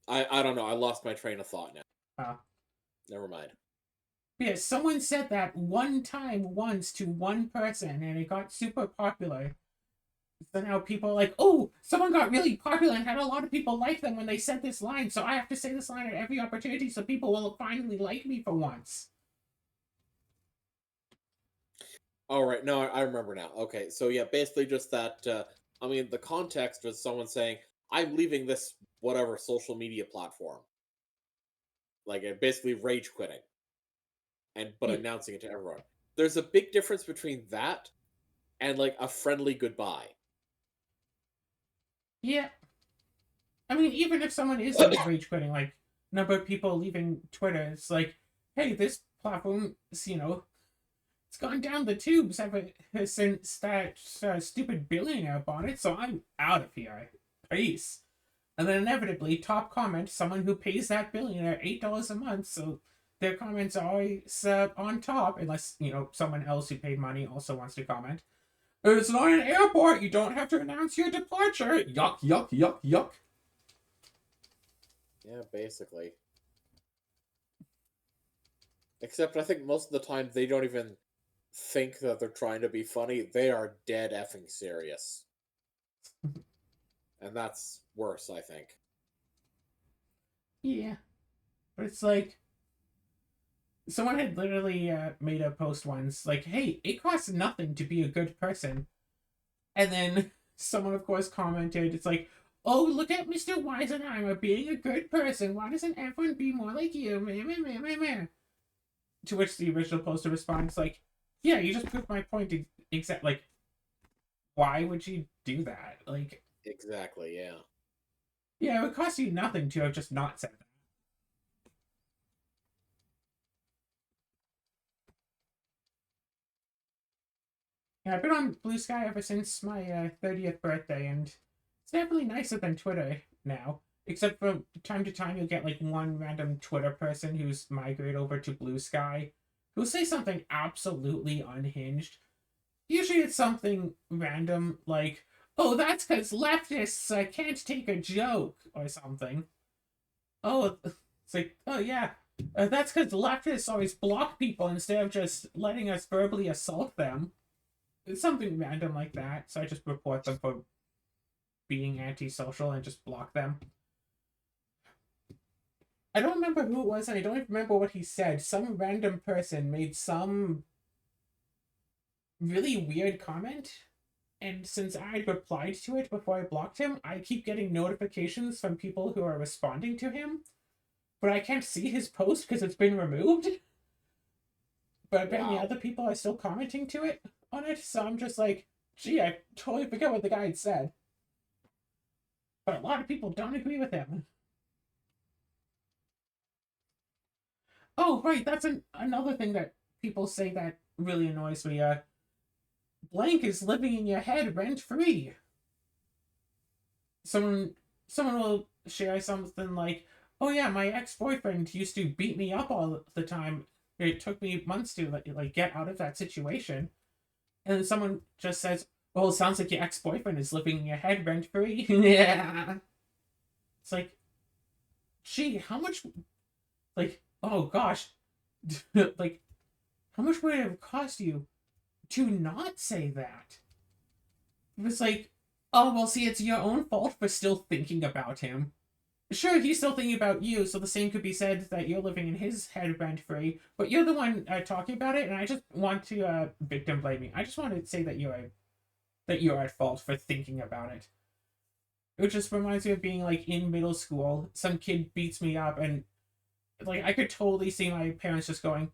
I don't know. I lost my train of thought now. Oh. Never mind. Yeah, someone said that one time once to one person, and it got super popular. So now people are like, oh, someone got really popular and had a lot of people like them when they said this line, so I have to say this line at every opportunity so people will finally like me for once. All right, no, I remember now. Okay, so yeah, basically just that. I mean, the context was someone saying, "I'm leaving this whatever social media platform," like basically rage quitting, but Yeah, announcing it to everyone. There's a big difference between that and like a friendly goodbye. yeah. I mean, even if someone is like rage quitting, like number of people leaving Twitter, it's like, hey, this platform, it's gone down the tubes ever since that stupid billionaire bought it, so I'm out of here. Peace. And then inevitably, top comment, someone who pays that billionaire $8 a month, so their comments are always on top, unless, someone else who paid money also wants to comment. It's not an airport, you don't have to announce your departure. Yuck, yuck, yuck, yuck. Yeah, basically. Except I think most of the time they don't even think that they're trying to be funny. They are dead effing serious. And that's worse, I think. Yeah. But it's like, someone had literally made a post once, like, hey, it costs nothing to be a good person. And then someone, of course, commented, it's like, oh, look at Mr. Weisenheimer being a good person. Why doesn't everyone be more like you? Meh, meh, meh, meh, meh. To which the original poster responds, like, yeah, you just proved my point. Like, why would you do that? Like, Exactly, yeah. yeah, it would cost you nothing to have just not said that. Yeah, I've been on Blue Sky ever since my 30th birthday, and it's definitely nicer than Twitter now. Except for time to time, you'll get like one random Twitter person who's migrated over to Blue Sky who'll say something absolutely unhinged. Usually it's something random like, oh, that's because leftists can't take a joke, or something. Oh, it's like, oh yeah, that's because leftists always block people instead of just letting us verbally assault them. It's something random like that, so I just report them for being antisocial and just block them. I don't remember who it was, and I don't even remember what he said. Some random person made some really weird comment, and since I replied to it before I blocked him, I keep getting notifications from people who are responding to him, but I can't see his post because it's been removed. But apparently other people are still commenting to it on it, so I'm just like, gee, I totally forget what the guy had said. But a lot of people don't agree with him. Oh, right, that's another thing that people say that really annoys me. Blank is living in your head rent free. Someone someone will share something like, "Oh yeah, my ex-boyfriend used to beat me up all the time. It took me months to like get out of that situation." And then someone just says, "Well, it sounds like your ex-boyfriend is living in your head rent free." Yeah. It's like, gee, how much like, oh gosh. Like, how much would it have cost you to not say that? It was like, oh, well, see, it's your own fault for still thinking about him. Sure, he's still thinking about you, so the same could be said that you're living in his head rent free, but you're the one talking about it, and I just want to victim blaming. I just want to say that you're at fault for thinking about it. It just reminds me of being like in middle school. Some kid beats me up, and like I could totally see my parents just going,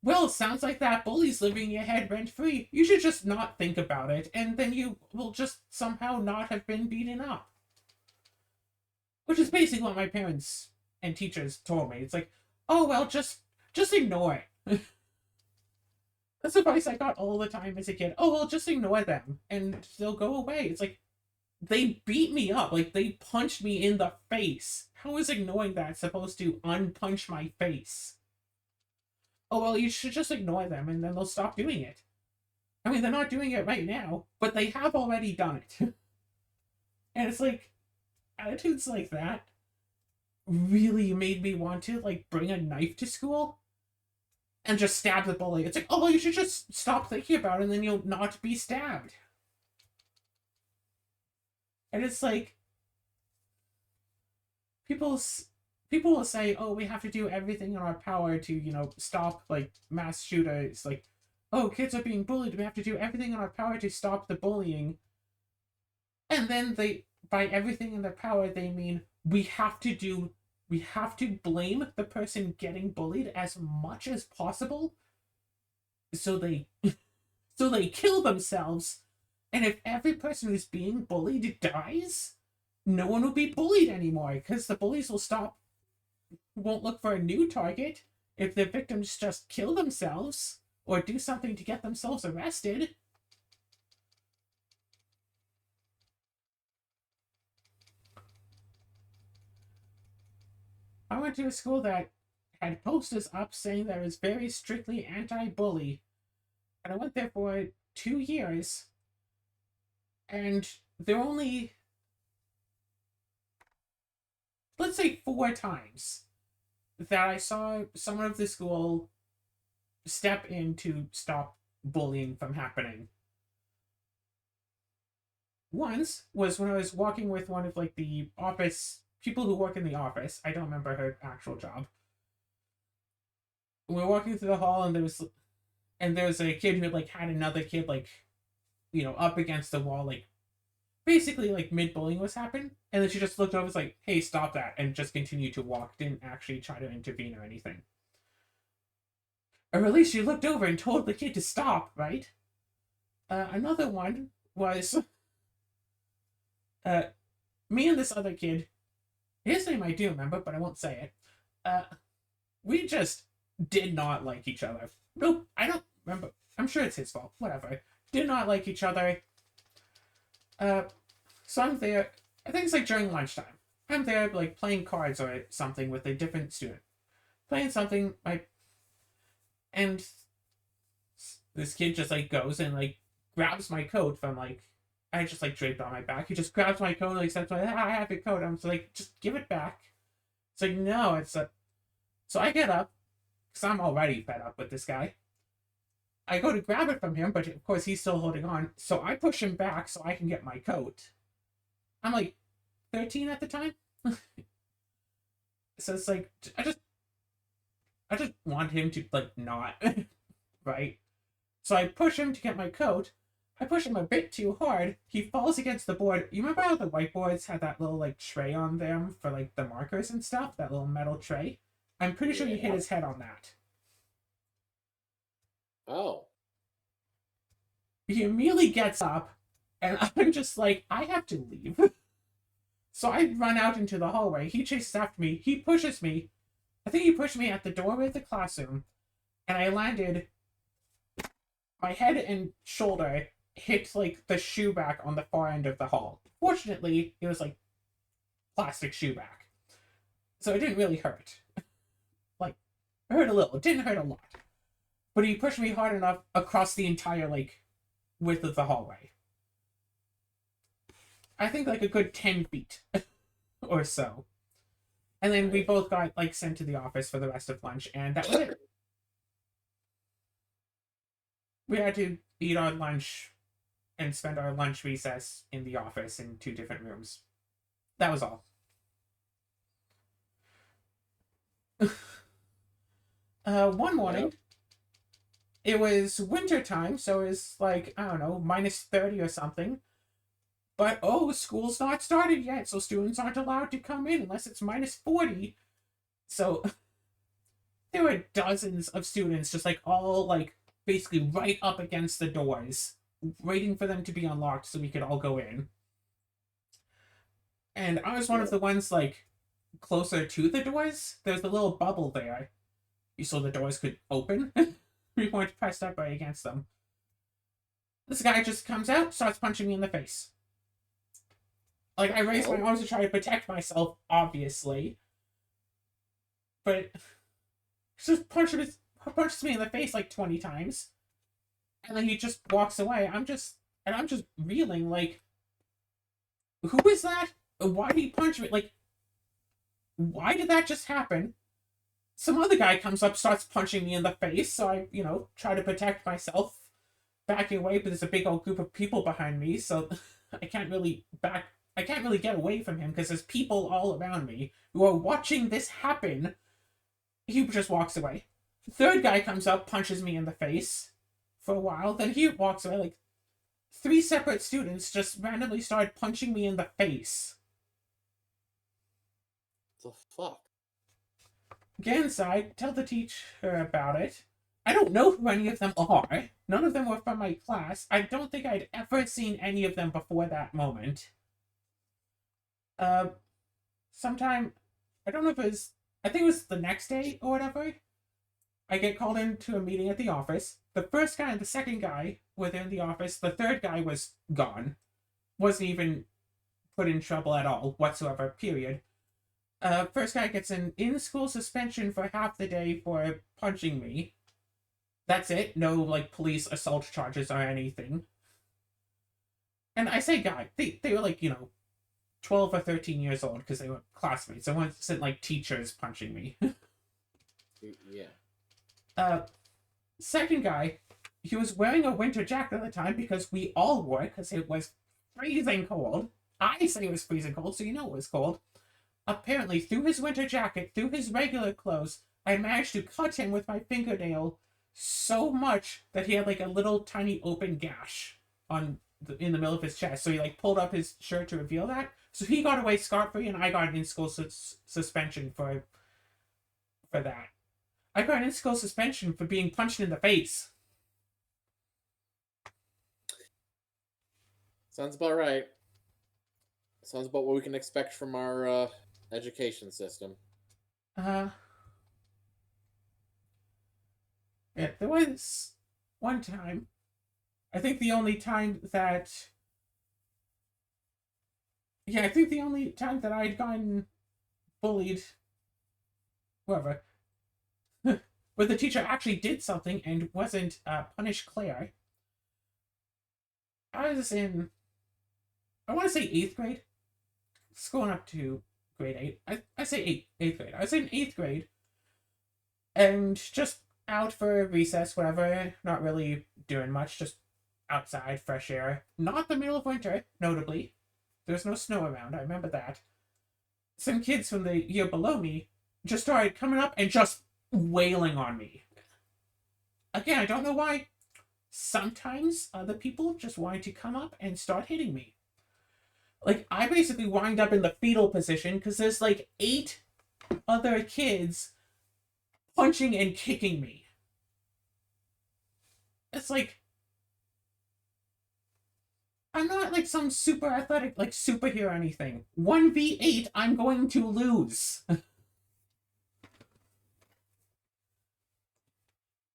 well, sounds like that bully's living in your head rent free. You should just not think about it, and then you will just somehow not have been beaten up. Which is basically what my parents and teachers told me. It's like, oh well, just ignore it. That's advice I got all the time as a kid. Oh well, just ignore them and they'll go away. It's like they beat me up, like they punched me in the face. How is ignoring that supposed to unpunch my face? Oh well, you should just ignore them and then they'll stop doing it. I mean, they're not doing it right now, but they have already done it. And it's like, attitudes like that really made me want to like bring a knife to school and just stab the bully. It's like, oh well, you should just stop thinking about it and then you'll not be stabbed. And it's like, people people will say, oh, we have to do everything in our power to, stop like mass shooters. Like, oh, kids are being bullied, we have to do everything in our power to stop the bullying. And then by everything in their power, they mean we have to blame the person getting bullied as much as possible, so they so they kill themselves. And if every person who's being bullied dies, no one will be bullied anymore because the bullies won't look for a new target if the victims just kill themselves or do something to get themselves arrested. I went to a school that had posters up saying that it was very strictly anti-bully, and I went there for 2 years, and there were only, let's say, 4 times that I saw someone of the school step in to stop bullying from happening. Once was when I was walking with one of like the office people who work in the office. I don't remember her actual job. We were walking through the hall, and there was a kid who like had another kid like, up against the wall, like basically like mid bullying was happening, and then she just looked over, was like, "Hey, stop that," and just continued to walk. Didn't actually try to intervene or anything. Or at least she looked over and told the kid to stop, right? Another one was uh, me and this other kid. His name I do remember, but I won't say it. We just did not like each other. Nope, I don't remember. I'm sure it's his fault. Whatever. did not like each other. So I'm there. I think it's like during lunchtime. I'm there like playing cards or something with a different student. Playing something, and this kid just like goes and like grabs my coat from like I just like draped on my back. He just grabs my coat, like says, "I have your coat." I'm just like, "Just give it back." It's like, no, it's a. So I get up because I'm already fed up with this guy. I go to grab it from him, but of course he's still holding on. So I push him back so I can get my coat. I'm like 13 at the time. So it's like I just want him to like not right. So I push him to get my coat. I push him a bit too hard. He falls against the board. You remember how the whiteboards had that little like tray on them for like the markers and stuff? That little metal tray? I'm pretty sure he hit his head on that. Oh. He immediately gets up, and I'm just like, I have to leave. So I run out into the hallway. He chases after me. He pushes me. I think he pushed me at the doorway of the classroom, and I landed. My head and shoulder hit like the shoe back on the far end of the hall. Fortunately, it was like plastic shoe back, so it didn't really hurt. Like, it hurt a little. It didn't hurt a lot, but he pushed me hard enough across the entire like width of the hallway. I think like a good 10 feet or so. And then we both got like sent to the office for the rest of lunch, and that was it. We had to eat our lunch and spend our lunch recess in the office in 2 different rooms. That was all. One morning, it was winter time, so it was like, I don't know, -30 or something. But oh, school's not started yet, so students aren't allowed to come in unless it's -40. So there were dozens of students just like all like basically right up against the doors, waiting for them to be unlocked so we could all go in. And I was one of the ones like closer to the doors. There's a little bubble there, so the doors could open. We weren't pressed up right against them. This guy just comes out, starts punching me in the face. Like, I raised my arms to try to protect myself, obviously. But he just punches me in the face like 20 times. And then he just walks away. I'm just reeling, like, who is that? Why did he punch me? Like, why did that just happen? Some other guy comes up, starts punching me in the face, so I, try to protect myself, backing away, but there's a big old group of people behind me, so I can't really get away from him because there's people all around me who are watching this happen. He just walks away. The third guy comes up, punches me in the face for a while, then he walks away. Like, 3 separate students just randomly started punching me in the face. The fuck? Get inside, tell the teacher about it. I don't know who any of them are. None of them were from my class. I don't think I'd ever seen any of them before that moment. Sometime, I don't know if it was, I think it was the next day or whatever, I get called into a meeting at the office. The first guy and the second guy were in the office. The third guy was gone. Wasn't even put in trouble at all, whatsoever, period. First guy gets an in-school suspension for half the day for punching me. That's it. No, like, police assault charges or anything. And I say guy. They were, like, 12 or 13 years old because they were classmates. They wasn't, like, teachers punching me. Yeah. Second guy, he was wearing a winter jacket at the time because we all wore it because it was freezing cold. I say it was freezing cold, so you know it was cold. Apparently, through his winter jacket, through his regular clothes, I managed to cut him with my fingernail so much that he had like a little tiny open gash in the middle of his chest. So he like pulled up his shirt to reveal that. So he got away scot-free, and I got an in-school suspension for that. I got an in-school suspension for being punched in the face. Sounds about right. Sounds about what we can expect from our education system. Yeah, there was one time I think the only time that yeah, I think the only time that I'd gotten bullied, whoever, where the teacher actually did something and wasn't punished Claire. I was in, I want to say eighth grade. It's going up to grade eight. I say eighth grade. I was in eighth grade and just out for recess, whatever. Not really doing much, just outside, fresh air. Not the middle of winter, notably. There's no snow around, I remember that. Some kids from the year below me just started coming up and just wailing on me. Again, I don't know why. Sometimes other people just wanted to come up and start hitting me. Like, I basically wind up in the fetal position because there's like 8 other kids punching and kicking me. It's like, I'm not like some super athletic, like superhero or anything. 1v8, I'm going to lose.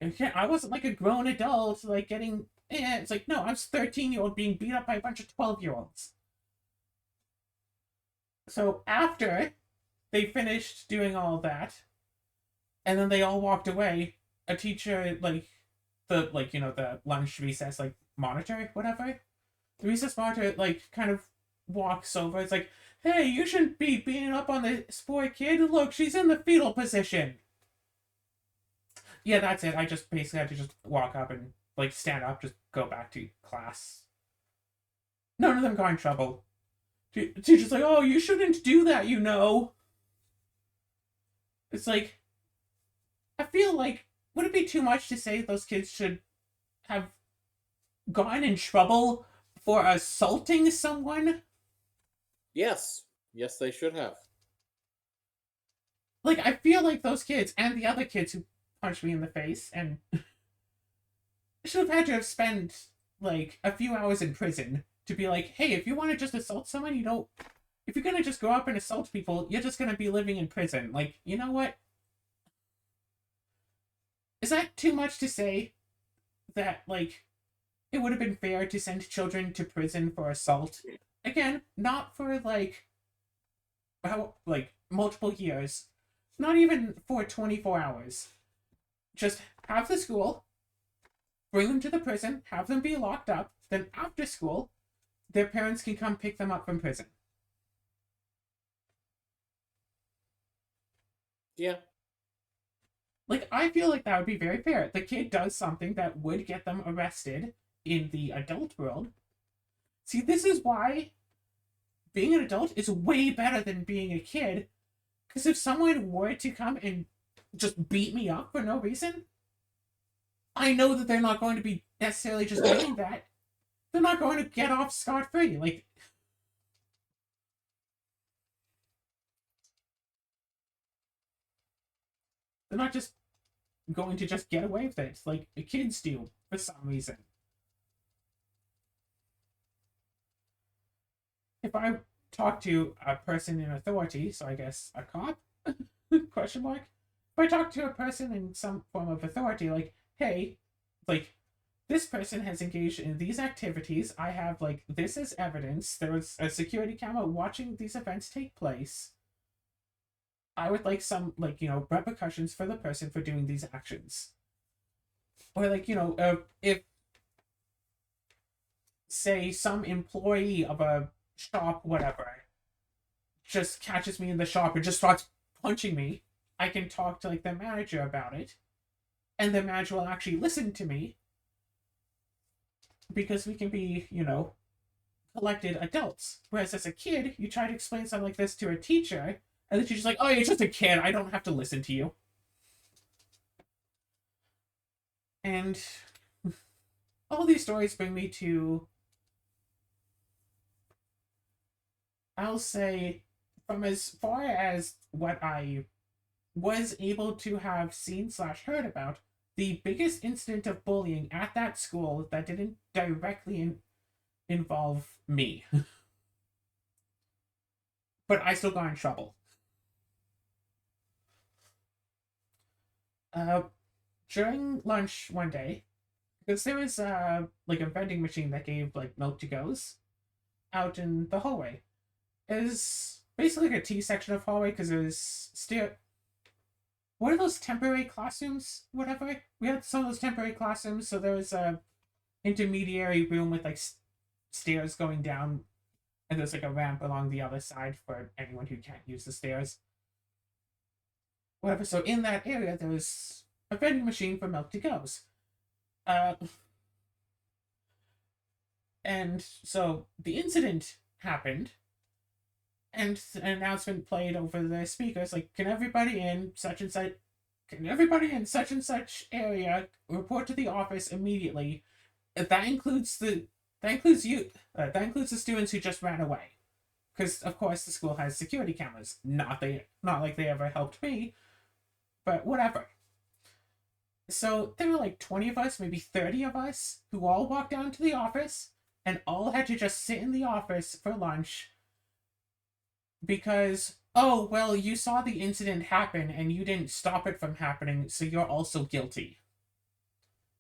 Okay, I wasn't like a grown adult, like getting. It's like, no, I was 13-year-old being beat up by a bunch of 12-year-olds. So after they finished doing all that, and then they all walked away, a teacher, like, the lunch recess, like, monitor, whatever. The recess monitor, like, kind of walks over. It's like, hey, you shouldn't be beating up on this poor kid. Look, she's in the fetal position. Yeah, that's it. I just basically had to just walk up and, like, stand up, just go back to class. None of them got in trouble. Teacher's like, oh, you shouldn't do that, you know. It's like, I feel like, would it be too much to say those kids should have gotten in trouble for assaulting someone? Yes. Yes, they should have. Like, I feel like those kids and the other kids who punched me in the face and should have had to have spent, like, a few hours in prison to be like, hey, if you want to just assault someone, you don't. If you're gonna just go up and assault people, you're just gonna be living in prison. Like, you know what? Is that too much to say that, like, it would have been fair to send children to prison for assault? Again, not for, like, multiple years. Not even for 24 hours. Just have the school, bring them to the prison, have them be locked up, then after school, their parents can come pick them up from prison. Yeah. Like, I feel like that would be very fair. The kid does something that would get them arrested in the adult world. See, this is why being an adult is way better than being a kid. Because if someone were to come and just beat me up for no reason, I know that they're not going to be necessarily just doing that. They're not going to get off scot-free. Like, they're not just going to just get away with it like the kids do for some reason. If I talk to a person in authority, so I guess a cop, question mark. If I talk to a person in some form of authority, like, hey, like, this person has engaged in these activities. I have, like, this as evidence. There was a security camera watching these events take place. I would like some, like, repercussions for the person for doing these actions. Or, like, if, say, some employee of a shop, whatever, just catches me in the shop and just starts punching me, I can talk to, like, the manager about it. And the manager will actually listen to me. Because we can be, collected adults. Whereas as a kid, you try to explain something like this to a teacher, and the teacher's like, oh, you're just a kid. I don't have to listen to you. And all these stories bring me to, I'll say, from as far as what I was able to have seen/heard about, the biggest incident of bullying at that school that didn't directly involve me. But I still got in trouble. During lunch one day, Because there was like a vending machine that gave like milk to goes out in the hallway. Is basically like a T section of hallway because there's stair. What are those temporary classrooms? Whatever. We had some of those temporary classrooms, so there was a intermediary room with like stairs going down, and there's like a ramp along the other side for anyone who can't use the stairs. Whatever. So in that area, there's a vending machine for milk to goes. Uh, and so the incident happened, and an announcement played over the speakers like, "Can everybody in such and such, can everybody in such and such area report to the office immediately? That includes the that includes you. That includes the students who just ran away, because of course the school has security cameras. Not like they ever helped me, but whatever." So there were like 20 of us, maybe 30 of us, who all walked down to the office and all had to just sit in the office for lunch because, oh, well, you saw the incident happen and you didn't stop it from happening, so you're also guilty.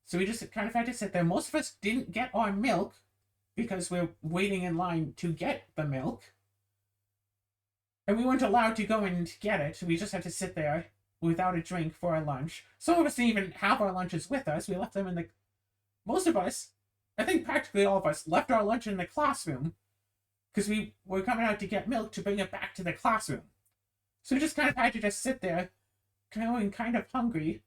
So we just kind of had to sit there. Most of us didn't get our milk because we're waiting in line to get the milk. And we weren't allowed to go and get it. We just had to sit there without a drink for our lunch. Some of us didn't even have our lunches with us. We left them in the... Most of us, I think practically all of us, left our lunch in the classroom because we were coming out to get milk to bring it back to the classroom. So we just kind of had to just sit there, going kind of hungry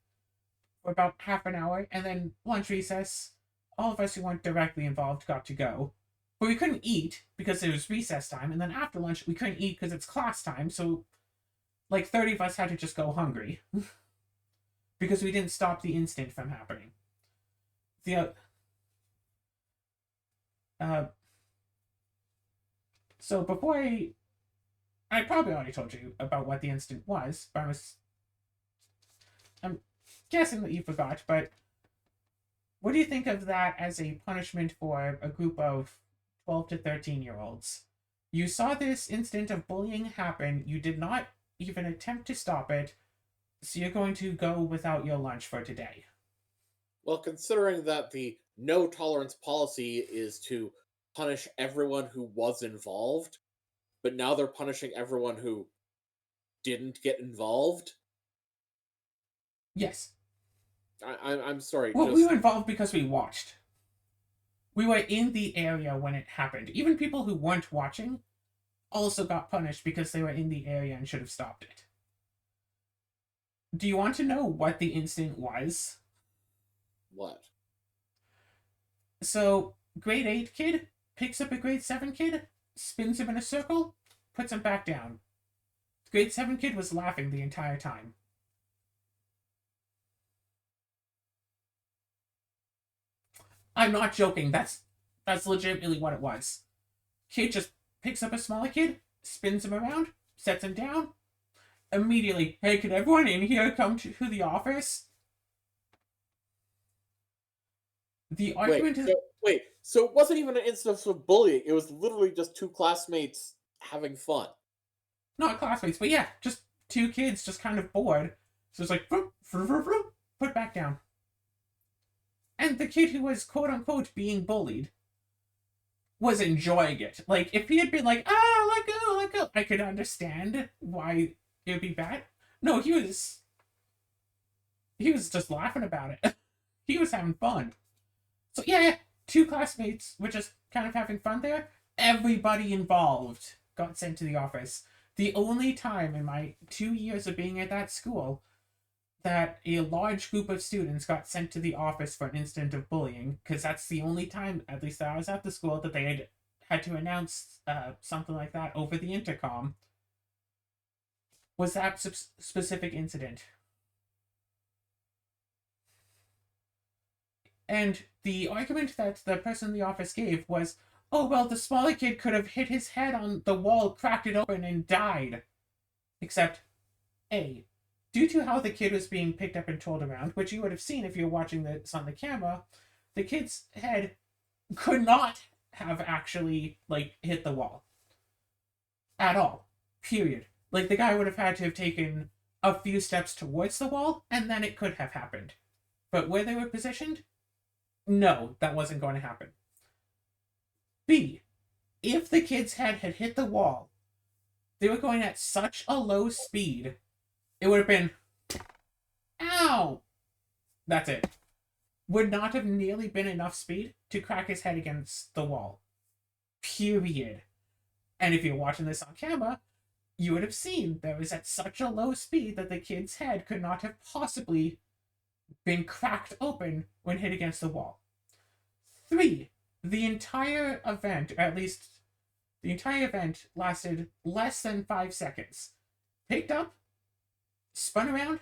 for about half an hour, and then lunch recess, all of us who weren't directly involved got to go. But we couldn't eat because it was recess time, and then after lunch we couldn't eat because it's class time, so like 30 of us had to just go hungry because we didn't stop the incident from happening. So before I probably already told you about what the incident was, but I'm guessing that you forgot, but what do you think of that as a punishment for a group of 12 to 13-year-olds? You saw this incident of bullying happen, you did not even attempt to stop it, so you're going to go without your lunch for today. Well, considering that the no tolerance policy is to punish everyone who was involved, but now they're punishing everyone who didn't get involved. Yes. I'm sorry. Well, we were involved because we watched. We were in the area when it happened. Even people who weren't watching also got punished because they were in the area and should have stopped it. Do you want to know what the incident was? What? So, grade 8 kid picks up a grade 7 kid, spins him in a circle, puts him back down. The grade 7 kid was laughing the entire time. I'm not joking. That's legitimately what it was. Kid just picks up a smaller kid, spins him around, sets him down. Immediately, "Hey, can everyone in here come to the office?" The argument is... So it wasn't even an instance of bullying. It was literally just two classmates having fun. Not classmates, but yeah, just two kids just kind of bored. So it's like, put back down. And the kid who was quote-unquote being bullied was enjoying it. Like, if he had been like, let go, I could understand why it would be bad. No, he was just laughing about it. He was having fun. So yeah, two classmates were just kind of having fun there. Everybody involved got sent to the office. The only time in my 2 years of being at that school that a large group of students got sent to the office for an incident of bullying, because that's the only time, at least that I was at the school, that they had to announce something like that over the intercom, was that specific incident. And the argument that the person in the office gave was, oh, well, the smaller kid could have hit his head on the wall, cracked it open, and died. Except, A, due to how the kid was being picked up and told around, which you would have seen if you were watching this on the camera, the kid's head could not have actually, like, hit the wall. At all. Period. Like, the guy would have had to have taken a few steps towards the wall, and then it could have happened. But where they were positioned, No, that wasn't going to happen. B, if the kid's head had hit the wall, they were going at such a low speed, it would have been, ow! That's it. Would not have nearly been enough speed to crack his head against the wall. Period. And if you're watching this on camera, you would have seen that it was at such a low speed that the kid's head could not have possibly been cracked open when hit against the wall. 3. The entire event, or at least the entire event, lasted less than 5 seconds. Picked up, spun around,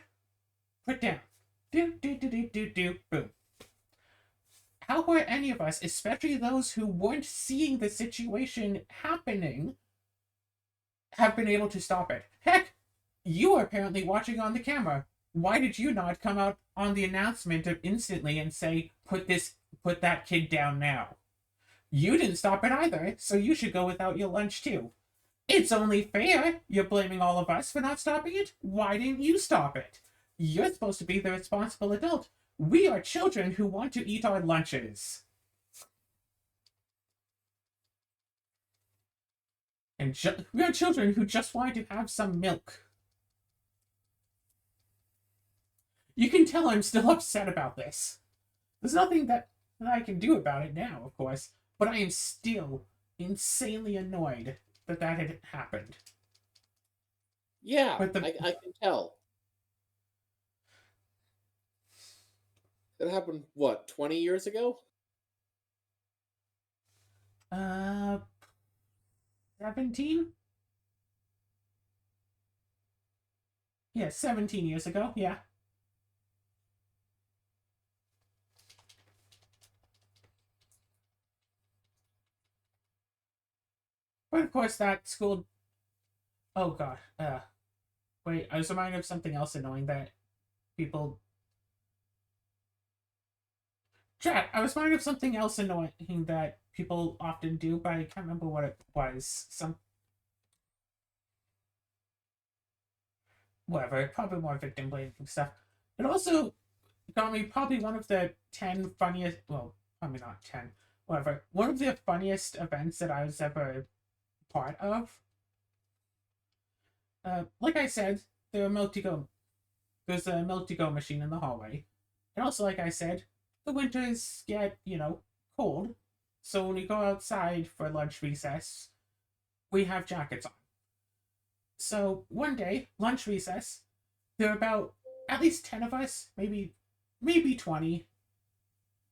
put down. Do, do, do, do, do, do, boom. How were any of us, especially those who weren't seeing the situation happening, have been able to stop it? Heck, you are apparently watching on the camera. Why did you not come out on the announcement instantly and say, put that kid down now? You didn't stop it either, so you should go without your lunch too. It's only fair you're blaming all of us for not stopping it. Why didn't you stop it? You're supposed to be the responsible adult. We are children who want to eat our lunches. And we are children who just want to have some milk. You can tell I'm still upset about this. There's nothing that I can do about it now, of course, but I am still insanely annoyed that had happened. Yeah, I can tell. It happened, what, 20 years ago? 17? Yeah, 17 years ago, yeah. But of course that school... Oh god, wait, I was reminded of something else annoying that people... Chat, I was reminded of something else annoying that people often do, but I can't remember what it was. Whatever, probably more victim blaming stuff. It also got me probably one of the 10 funniest... Well, probably not 10. Whatever. One of the funniest events that I was ever part of. Like I said, there's a milk to go machine in the hallway. And also, like I said, the winters get, cold. So when we go outside for lunch recess, we have jackets on. So one day, lunch recess, there were about at least 10 of us, maybe 20.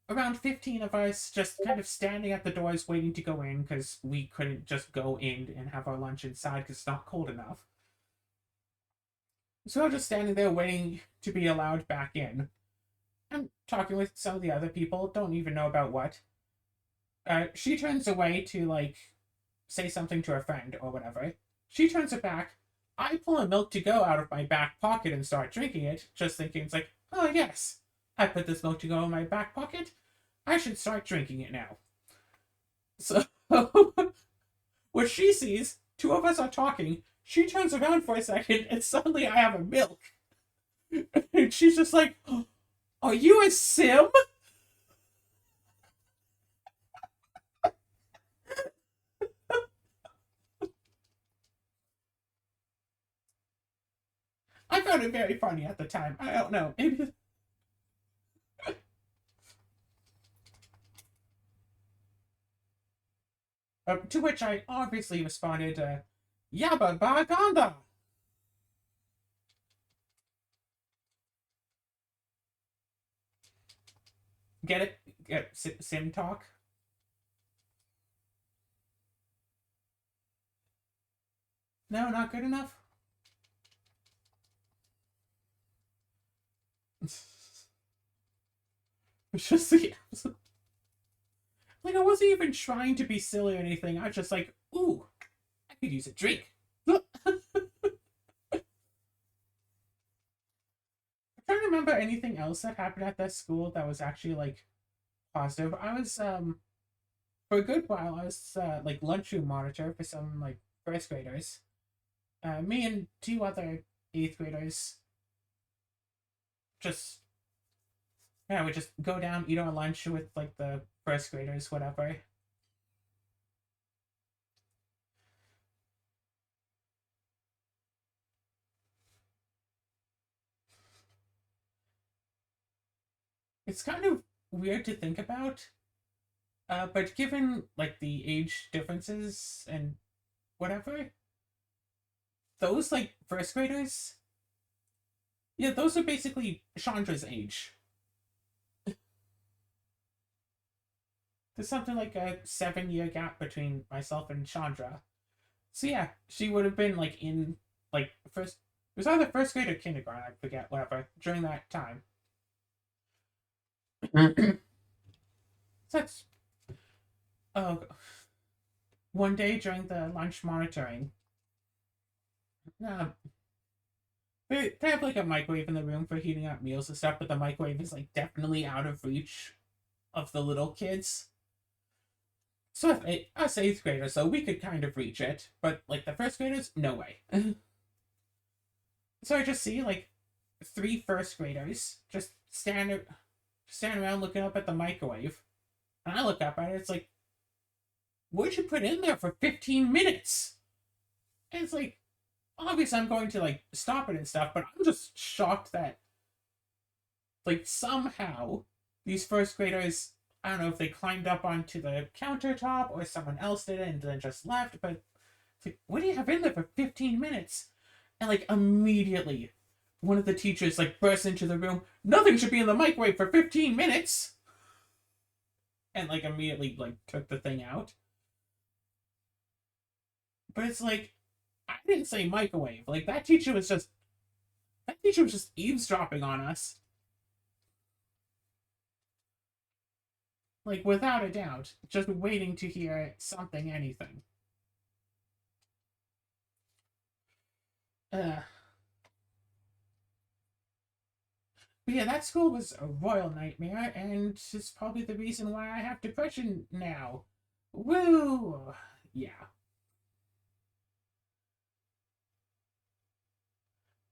Around 15 of us just kind of standing at the doors waiting to go in because we couldn't just go in and have our lunch inside because it's not cold enough. So we're just standing there waiting to be allowed back in. I'm talking with some of the other people, don't even know about what. She turns away to, say something to her friend or whatever. She turns it back. I pull a milk to go out of my back pocket and start drinking it, just thinking it's like, oh yes, I put this milk to go in my back pocket. I should start drinking it now. So, what she sees, two of us are talking, she turns around for a second, and suddenly I have a milk. And she's just like, are you a sim? I found it very funny at the time. I don't know. Maybe... to which I obviously responded, Yabba Baganda. Get it? Get sim talk? No, not good enough? It's just the... Like, I wasn't even trying to be silly or anything. I was just like, ooh, I could use a drink. I'm trying to remember anything else that happened at that school that was actually, positive. I was, for a good while, I was, lunchroom monitor for some, first graders. Me and two other 8th graders just Yeah, we just go down, eat our lunch with like the first graders, whatever. It's kind of weird to think about, but given like the age differences and whatever, those like first graders, yeah, those are basically Chandra's age. There's something like a 7 year gap between myself and Chandra. So yeah, she would have been like in like first. It was either first grade or kindergarten. I forget. Whatever. During that time. So that's oh, one day during the lunch monitoring. Uh, they have like a microwave in the room for heating up meals and stuff, but the microwave is like definitely out of reach of the little kids. So if us eighth graders, so we could kind of reach it, but like the first graders, no way. So I just see like three first graders just stand around looking up at the microwave, and I look up at it. It's like, what'd you put in there for 15 minutes? And it's like, obviously I'm going to like stop it and stuff, but I'm just shocked that like somehow these first graders, I don't know if they climbed up onto the countertop or someone else did it and then just left, but it's like, what do you have in there for 15 minutes? And like immediately one of the teachers like bursts into the room. Nothing should be in the microwave for 15 minutes. And like immediately like took the thing out. But it's like, I didn't say microwave. Like that teacher was just eavesdropping on us. Like without a doubt, just waiting to hear something, anything. Uh, but yeah, that school was a royal nightmare, and it's probably the reason why I have depression now. Woo! Yeah.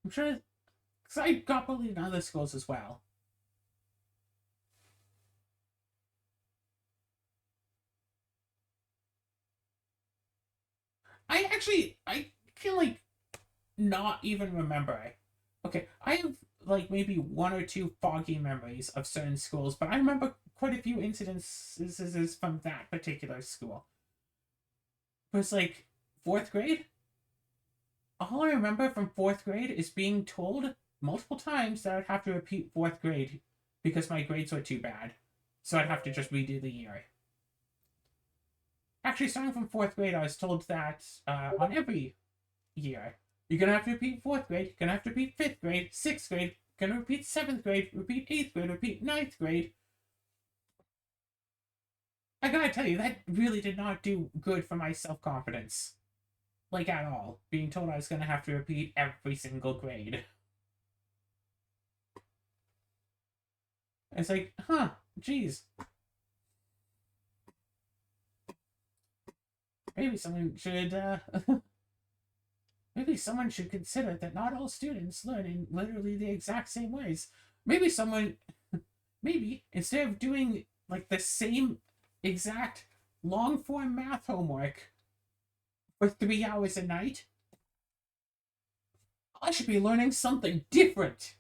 I'm sure, because I got bullied in other schools as well. I can like not even remember. Okay, I have like maybe one or two foggy memories of certain schools, but I remember quite a few incidences from that particular school. It was like fourth grade. All I remember from fourth grade is being told multiple times that I'd have to repeat fourth grade because my grades were too bad. So I'd have to just redo the year. Actually, starting from fourth grade, I was told that on every year, you're gonna have to repeat fourth grade, you're gonna have to repeat fifth grade, sixth grade, you're gonna repeat seventh grade, repeat eighth grade, repeat ninth grade. I gotta tell you, that really did not do good for my self confidence. Like, at all. Being told I was gonna have to repeat every single grade. It's like, huh, geez. Maybe someone should, maybe someone should consider that not all students learn in literally the exact same ways. Maybe someone, maybe instead of doing like the same exact long form math homework for 3 hours a night, I should be learning something different.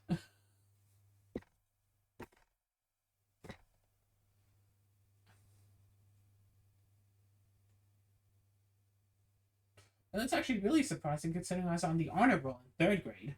And that's actually really surprising considering I was on the honor roll in third grade.